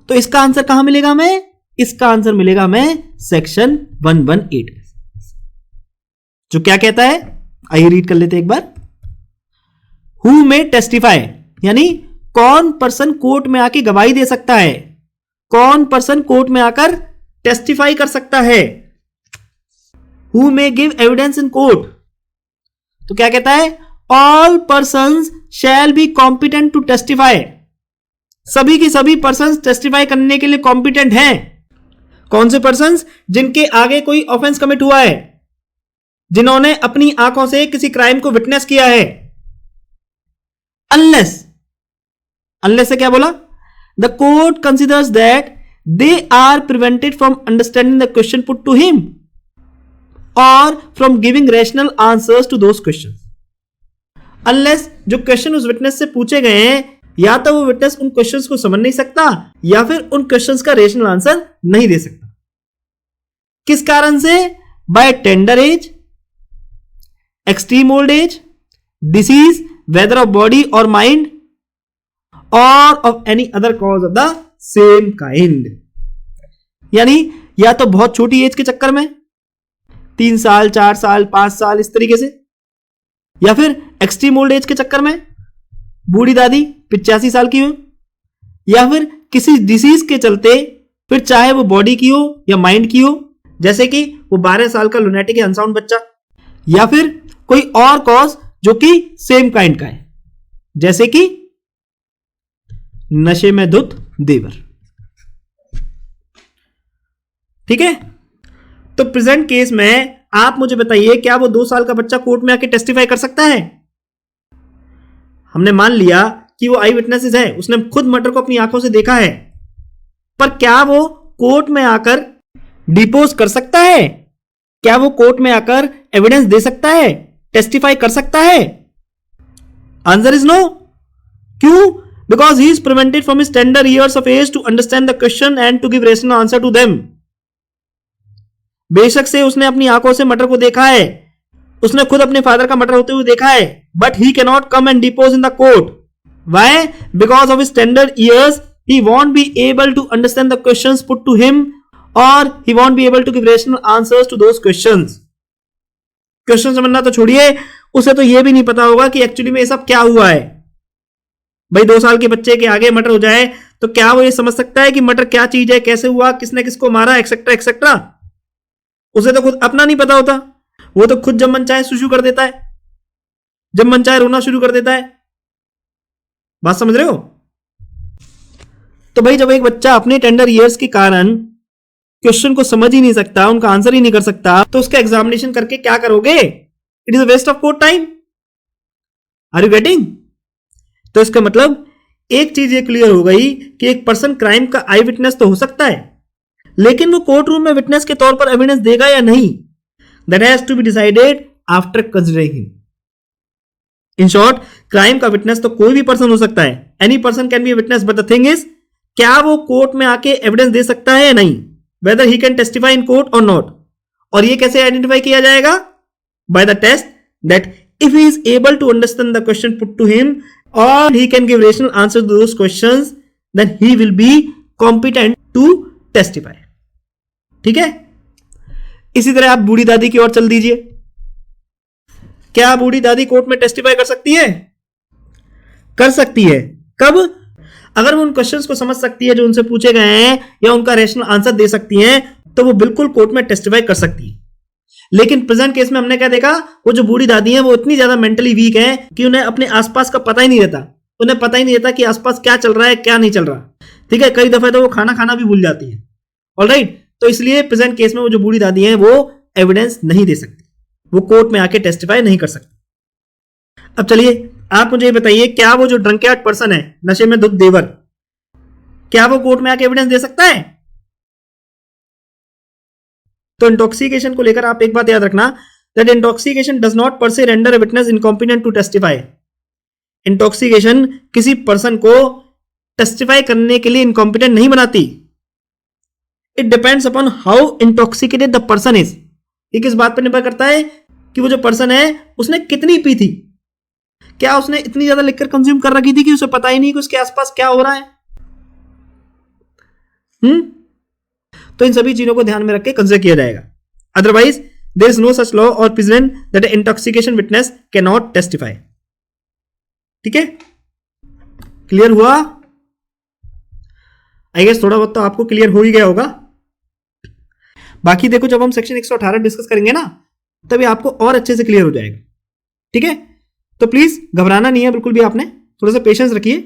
तो इसका आंसर कहां मिलेगा हमें? इसका आंसर मिलेगा हमें सेक्शन 118, जो क्या कहता है, आइए रीड कर लेते हैं एक बार। हु मे टेस्टिफाई, यानी कौन पर्सन कोर्ट में आके गवाही दे सकता है, कौन पर्सन कोर्ट में आकर टेस्टिफाई कर सकता है, who may give evidence in court. तो क्या कहता है, all persons shall be competent to testify, सभी की सभी पर्संस टेस्टिफाई करने के लिए कॉम्पिटेंट हैं। कौन से पर्संस, जिनके आगे कोई ऑफेंस कमिट हुआ है, जिन्होंने अपनी आंखों से किसी क्राइम को विटनेस किया है। अनलेस, अनलेस से क्या बोला, the court considers that they are prevented from understanding the question put to him और from giving rational answers to those question. Unless जो क्वेश्चन उस विटनेस से पूछे गए हैं, या तो वो विटनेस उन क्वेश्चंस को समझ नहीं सकता या फिर उन क्वेश्चंस का रेशनल आंसर नहीं दे सकता। किस कारण से, by tender age, extreme old age, disease whether of body और माइंड और of any other cause of the same kind. यानी या तो बहुत छोटी एज के चक्कर में, 3 साल 4 साल 5 साल इस तरीके से, या फिर एक्सट्रीम ओल्ड एज के चक्कर में बूढ़ी दादी 85 साल की हो, या फिर किसी डिसीज के चलते, फिर चाहे वो बॉडी की हो या माइंड की हो, जैसे कि वो 12 साल का लुनेटिक या अनसाउंड बच्चा, या फिर कोई और कॉज जो कि सेम काइंड का है, जैसे कि नशे में धुत देवर। ठीक है, तो प्रेजेंट केस में आप मुझे बताइए, क्या वो 2 साल का बच्चा कोर्ट में आके टेस्टिफाई कर सकता है? हमने मान लिया कि वो आई विटनेसेस है, उसने खुद मर्डर को अपनी आंखों से देखा है, पर क्या वो कोर्ट में आकर डिपोज कर सकता है? क्या वो कोर्ट में आकर एविडेंस दे सकता है, टेस्टिफाई कर सकता है? Answer is no. क्यों? Because he is prevented from his tender years of age to understand the question and to give rational answer to them. बेशक से उसने अपनी आंखों से मर्डर को देखा है, उसने खुद अपने फादर का मर्डर होते हुए देखा है, but he can not come and depots in the court. Why? Because of his tender years he won't be able to understand the questions put to him or he won't be able to give rational answers to those questions। Question समझना तो छोड़िए, उसे तो यह भी नहीं पता होगा कि एक्चुअली में ये सब क्या हुआ है। भाई 2 साल के बच्चे के आगे मर्डर हो जाए तो क्या वो ये समझ सकता है कि मर्डर क्या चीज है, कैसे हुआ, किसने किसको मारा, एक्सेट्रा एक्सेट्रा? उसे तो खुद अपना नहीं पता होता। वो तो खुद जब मन चाहे सुसु कर देता है, जब मन चाहे रोना शुरू कर देता है। बात समझ रहे हो? तो भाई जब एक बच्चा अपने टेंडर ईयर्स के कारण क्वेश्चन को समझ ही नहीं सकता, उनका आंसर ही नहीं कर सकता, तो उसका एग्जामिनेशन करके क्या करोगे? It is a waste of court time. Are you getting? तो इसका मतलब एक चीज ये क्लियर हो गई कि एक पर्सन क्राइम का आई विटनेस तो हो सकता है, लेकिन वो कोर्ट रूम में विटनेस के तौर पर एविडेंस देगा या नहीं, that has to be decided after considering him. In short, crime का विटनेस तो कोई भी पर्सन हो सकता है, any person can be a witness, but the thing is क्या वो कोर्ट में आके एविडेंस दे सकता है या नहीं, whether he can testify in court और नॉट। और ये कैसे आइडेंटिफाई किया जाएगा? By the test that if he is able to understand the question put to him और he can give rational answer to those questions, then he will be competent to testify. ठीक है, इसी तरह आप बूढ़ी दादी की ओर चल दीजिए। क्या बूढ़ी दादी कोर्ट में टेस्टिफाई कर सकती है? कर सकती है। कब? अगर वो उन क्वेश्चंस को समझ सकती है जो उनसे पूछे गए हैं, या उनका रैशनल आंसर दे सकती हैं, तो वो बिल्कुल कोर्ट में टेस्टिफाई कर सकती है। लेकिन प्रेजेंट केस में हमने क्या देखा, वो जो बूढ़ी दादी हैं वो इतनी ज्यादा मेंटली वीक है कि उन्हें अपने आसपास का पता ही नहीं रहता, उन्हें पता ही नहीं रहता कि आसपास क्या चल रहा है क्या नहीं चल रहा। ठीक है, कई दफे तो वो खाना खाना भी भूल जाती है। ऑलराइट, तो इसलिए प्रेजेंट केस में वो जो बूढ़ी दादी हैं वो एविडेंस नहीं दे सकती, वो कोर्ट में आके टेस्टिफाई नहीं कर सकती। अब चलिए आप मुझे बताइए, क्या वो जो ड्रंकयार्ड पर्सन है, नशे में धुत देवर, क्या वो कोर्ट में आके एविडेंस दे सकता है? तो इंटॉक्सिकेशन को लेकर आप एक बात याद रखना, that intoxication does not per se render a witness incompetent to testify. Intoxication किसी पर्सन को टेस्टिफाई करने के लिए इनकॉम्पिटेंट नहीं बनाती। It depends upon how intoxicated the person is. ये किस बात पर निर्भर करता है कि वो जो पर्सन है उसने कितनी पी थी। क्या उसने इतनी ज्यादा लिकर कंज्यूम कर रखी थी कि उसे पता ही नहीं कि उसके आसपास क्या हो रहा है? तो इन सभी चीजों को ध्यान में रख के कंसिडर किया जाएगा। Otherwise there is no such law और precedent that intoxication witness can not testify. ठीक है, क्लियर हुआ? आई गेस थोड़ा बहुत तो आपको क्लियर हो ही गया होगा। बाकी देखो जब हम सेक्शन 118 डिस्कस करेंगे ना तभी आपको और अच्छे से क्लियर हो जाएगा। ठीक है, तो प्लीज घबराना नहीं है बिल्कुल भी, आपने थोड़ा सा पेशेंस रखिए।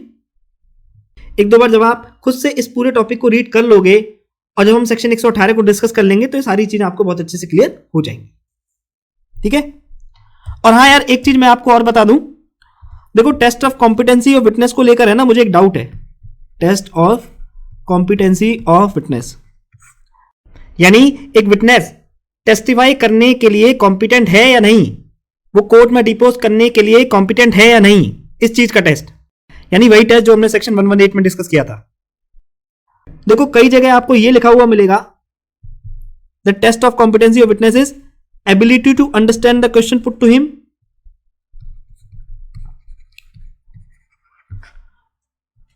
एक दो बार जब आप खुद से इस पूरे टॉपिक को रीड कर लोगे और जब हम सेक्शन 118 को डिस्कस कर लेंगे तो ये सारी चीजें आपको बहुत अच्छे से क्लियर हो जाएंगी। ठीक है, और हाँ यार एक चीज मैं आपको और बता दूं, देखो test of competency of witness को लेकर है ना, मुझे एक डाउट है। Test of competency of witness यानी एक विटनेस टेस्टिफाई करने के लिए कॉम्पिटेंट है या नहीं, वो कोर्ट में डिपोज करने के लिए कॉम्पिटेंट है या नहीं, इस चीज का टेस्ट, यानी वही टेस्ट जो हमने सेक्शन 118 में डिस्कस किया था। देखो कई जगह आपको ये लिखा हुआ मिलेगा, the test of competency of witness is ability to understand the question put to him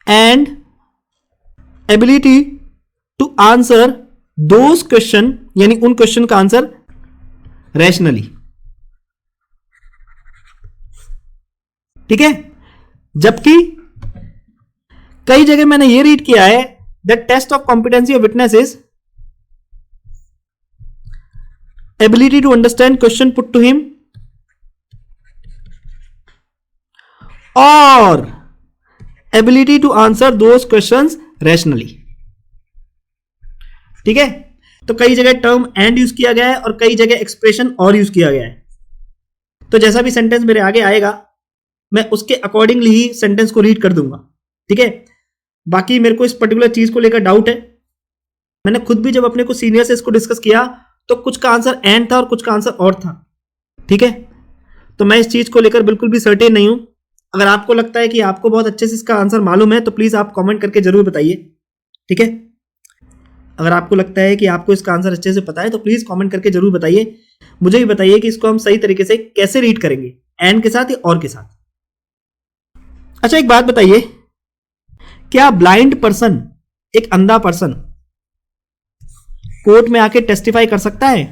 and ability to answer those question, यानी उन क्वेश्चन का आंसर रैशनली। ठीक है, जबकि कई जगह मैंने ये रीड किया है, the test of competency of witness is ability to understand question put to him और ability to answer those questions rationally. ठीक है, तो कई जगह टर्म एंड यूज किया गया है और कई जगह एक्सप्रेशन और यूज किया गया है। तो जैसा भी सेंटेंस मेरे आगे आएगा मैं उसके अकॉर्डिंगली ही सेंटेंस को रीड कर दूंगा। ठीक है, बाकी मेरे को इस पर्टिकुलर चीज को लेकर डाउट है, मैंने खुद भी जब अपने को सीनियर से इसको डिस्कस किया तो कुछ का आंसर एंड था और कुछ का आंसर और था। ठीक है, तो मैं इस चीज को लेकर बिल्कुल भी सर्टेन नहीं हूं। अगर आपको लगता है कि आपको बहुत अच्छे से इसका आंसर मालूम है तो प्लीज आप कमेंट करके जरूर बताइए। ठीक है, अगर आपको लगता है कि आपको इसका आंसर अच्छे से पता है तो प्लीज कमेंट करके जरूर बताइए। मुझे भी बताइए कि इसको हम सही तरीके से कैसे रीड करेंगे, एंड के साथ या और के साथ। अच्छा एक बात बताइए, क्या ब्लाइंड पर्सन, एक अंधा पर्सन कोर्ट में आके टेस्टिफाई कर सकता है?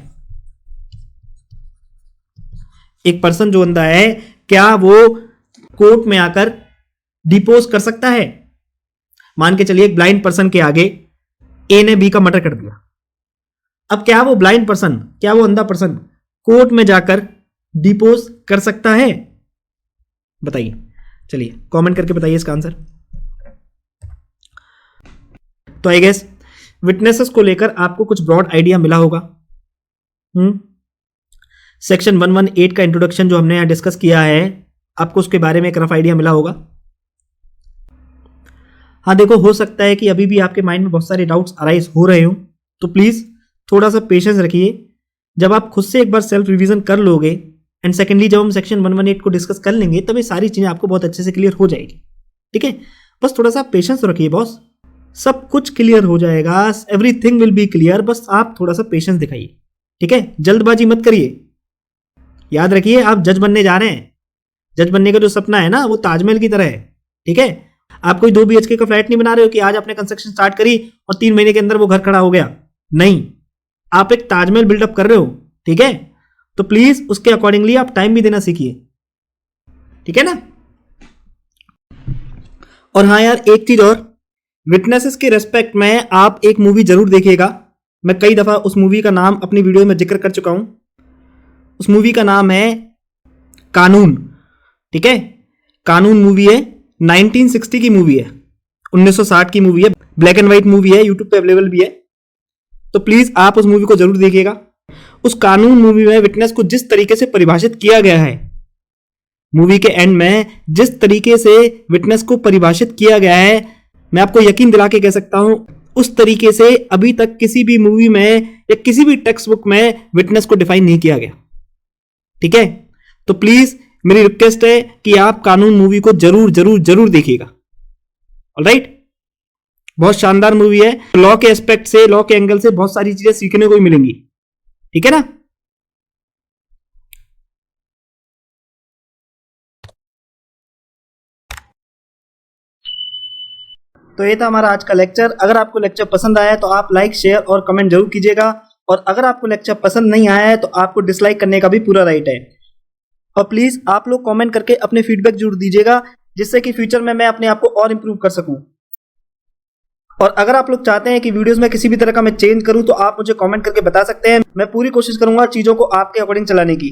एक पर्सन जो अंधा है क्या वो कोर्ट में आकर डिपोज कर सकता है? मान के चलिए एक ब्लाइंड पर्सन के आगे ए ने बी का मर्डर कर दिया। अब क्या वो ब्लाइंड पर्सन, क्या वो अंधा पर्सन कोर्ट में जाकर डिपोज कर सकता है? बताइए, चलिए कमेंट करके बताइए इसका आंसर। तो आई गेस विटनेसेस को लेकर आपको कुछ ब्रॉड आइडिया मिला होगा। सेक्शन 118 का इंट्रोडक्शन जो हमने यहां डिस्कस किया है, आपको उसके बारे में एक रफ आइडिया मिला होगा। हाँ देखो, हो सकता है कि अभी भी आपके माइंड में बहुत सारे डाउट्स अराइज हो रहे हो, तो प्लीज थोड़ा सा पेशेंस रखिए। जब आप खुद से एक बार सेल्फ रिवीजन कर लोगे एंड सेकेंडली जब हम सेक्शन 118 को डिस्कस कर लेंगे तब ये सारी चीजें आपको बहुत अच्छे से क्लियर हो जाएगी। ठीक है, बस थोड़ा सा पेशेंस रखिए बॉस, सब कुछ क्लियर हो जाएगा, एवरीथिंग विल बी क्लियर, बस आप थोड़ा सा पेशेंस दिखाइए। ठीक है, जल्दबाजी मत करिए। याद रखिए आप जज बनने जा रहे हैं, जज बनने का जो सपना है ना वो ताजमहल की तरह है। ठीक है, आप कोई 2 BHK का फ्लैट नहीं बना रहे हो कि आज आपने कंस्ट्रक्शन स्टार्ट करी और 3 महीने के अंदर वो घर खड़ा हो गया। नहीं, आप एक ताजमहल बिल्डअप कर रहे हो। ठीक है, तो प्लीज उसके अकॉर्डिंगली आप टाइम भी देना सीखिए। ठीक है ना। और हाँ यार एक चीज और, विटनेसेस के रेस्पेक्ट में आप एक मूवी जरूर देखिएगा। मैं कई दफा उस मूवी का नाम अपनी वीडियो में जिक्र कर चुका हूं। उस मूवी का नाम है कानून। ठीक है, कानून मूवी है, 1960 की मूवी है, 1960 की मूवी है, ब्लैक एंड व्हाइट मूवी है, यूट्यूब पे अवेलेबल भी है। तो प्लीज आप उस मूवी को जरूर देखिएगा। उस कानून मूवी में विटनेस को जिस तरीके से परिभाषित किया गया है, मूवी के एंड में जिस तरीके से विटनेस को परिभाषित किया गया है, मैं आपको यकीन दिला के कह सकता हूं उस तरीके से अभी तक किसी भी मूवी में या किसी भी टेक्स्ट बुक में विटनेस को डिफाइन नहीं किया गया। ठीक है, तो प्लीज मेरी रिक्वेस्ट है कि आप कानून मूवी को जरूर जरूर जरूर देखिएगा। ऑलराइट, बहुत शानदार मूवी है, लॉ के एस्पेक्ट से, लॉ के एंगल से बहुत सारी चीजें सीखने को मिलेंगी। ठीक है ना। तो ये था हमारा आज का लेक्चर। अगर आपको लेक्चर पसंद आया तो आप लाइक, शेयर और कमेंट जरूर कीजिएगा, और अगर आपको लेक्चर पसंद नहीं आया है तो आपको डिसलाइक करने का भी पूरा राइट है। और प्लीज आप लोग कमेंट करके अपने फीडबैक जरूर दीजिएगा जिससे कि फ्यूचर में मैं अपने आप को और इंप्रूव कर सकूं। और अगर आप लोग चाहते हैं कि वीडियोस में किसी भी तरह का मैं चेंज करूं तो आप मुझे कमेंट करके बता सकते हैं। मैं पूरी कोशिश करूंगा चीजों को आपके अकॉर्डिंग चलाने की।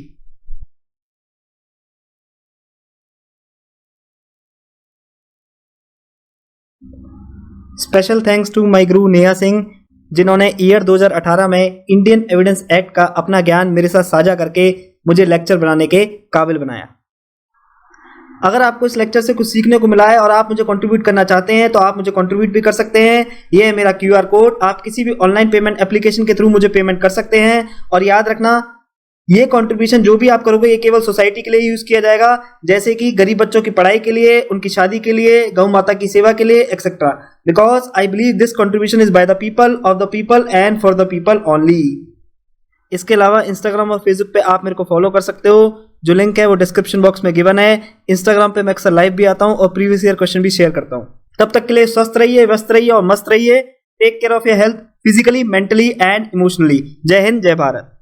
स्पेशल थैंक्स टू माय गुरु नेहा सिंह, जिन्होंने ईयर 2018 में इंडियन एविडेंस एक्ट का अपना ज्ञान मेरे साथ साझा करके मुझे लेक्चर बनाने के काबिल बनाया। अगर आपको इस लेक्चर से कुछ सीखने को मिला है और आप मुझे कंट्रीब्यूट करना चाहते हैं तो आप मुझे कंट्रीब्यूट भी कर सकते हैं। ये है मेरा QR कोड, आप किसी भी ऑनलाइन पेमेंट एप्लीकेशन के थ्रू मुझे पेमेंट कर सकते हैं। और याद रखना, ये कंट्रीब्यूशन जो भी आप करोगे ये केवल सोसाइटी के लिए यूज किया जाएगा, जैसे कि गरीब बच्चों की पढ़ाई के लिए, उनकी शादी के लिए, गौ माता की सेवा के लिए, etcetera. Because I believe this contribution is by the people, of the people and for the people only. इसके अलावा इंस्टाग्राम और फेसबुक पे आप मेरे को फॉलो कर सकते हो, जो लिंक है वो डिस्क्रिप्शन बॉक्स में गिवन है। इंस्टाग्राम पे मैं अक्सर लाइव भी आता हूँ और प्रीवियस ईयर क्वेश्चन भी शेयर करता हूँ। तब तक के लिए स्वस्थ रहिए, व्यस्त रहिए और मस्त रहिए। Take care of your health, physically, mentally and emotionally. जय हिंद, जय भारत।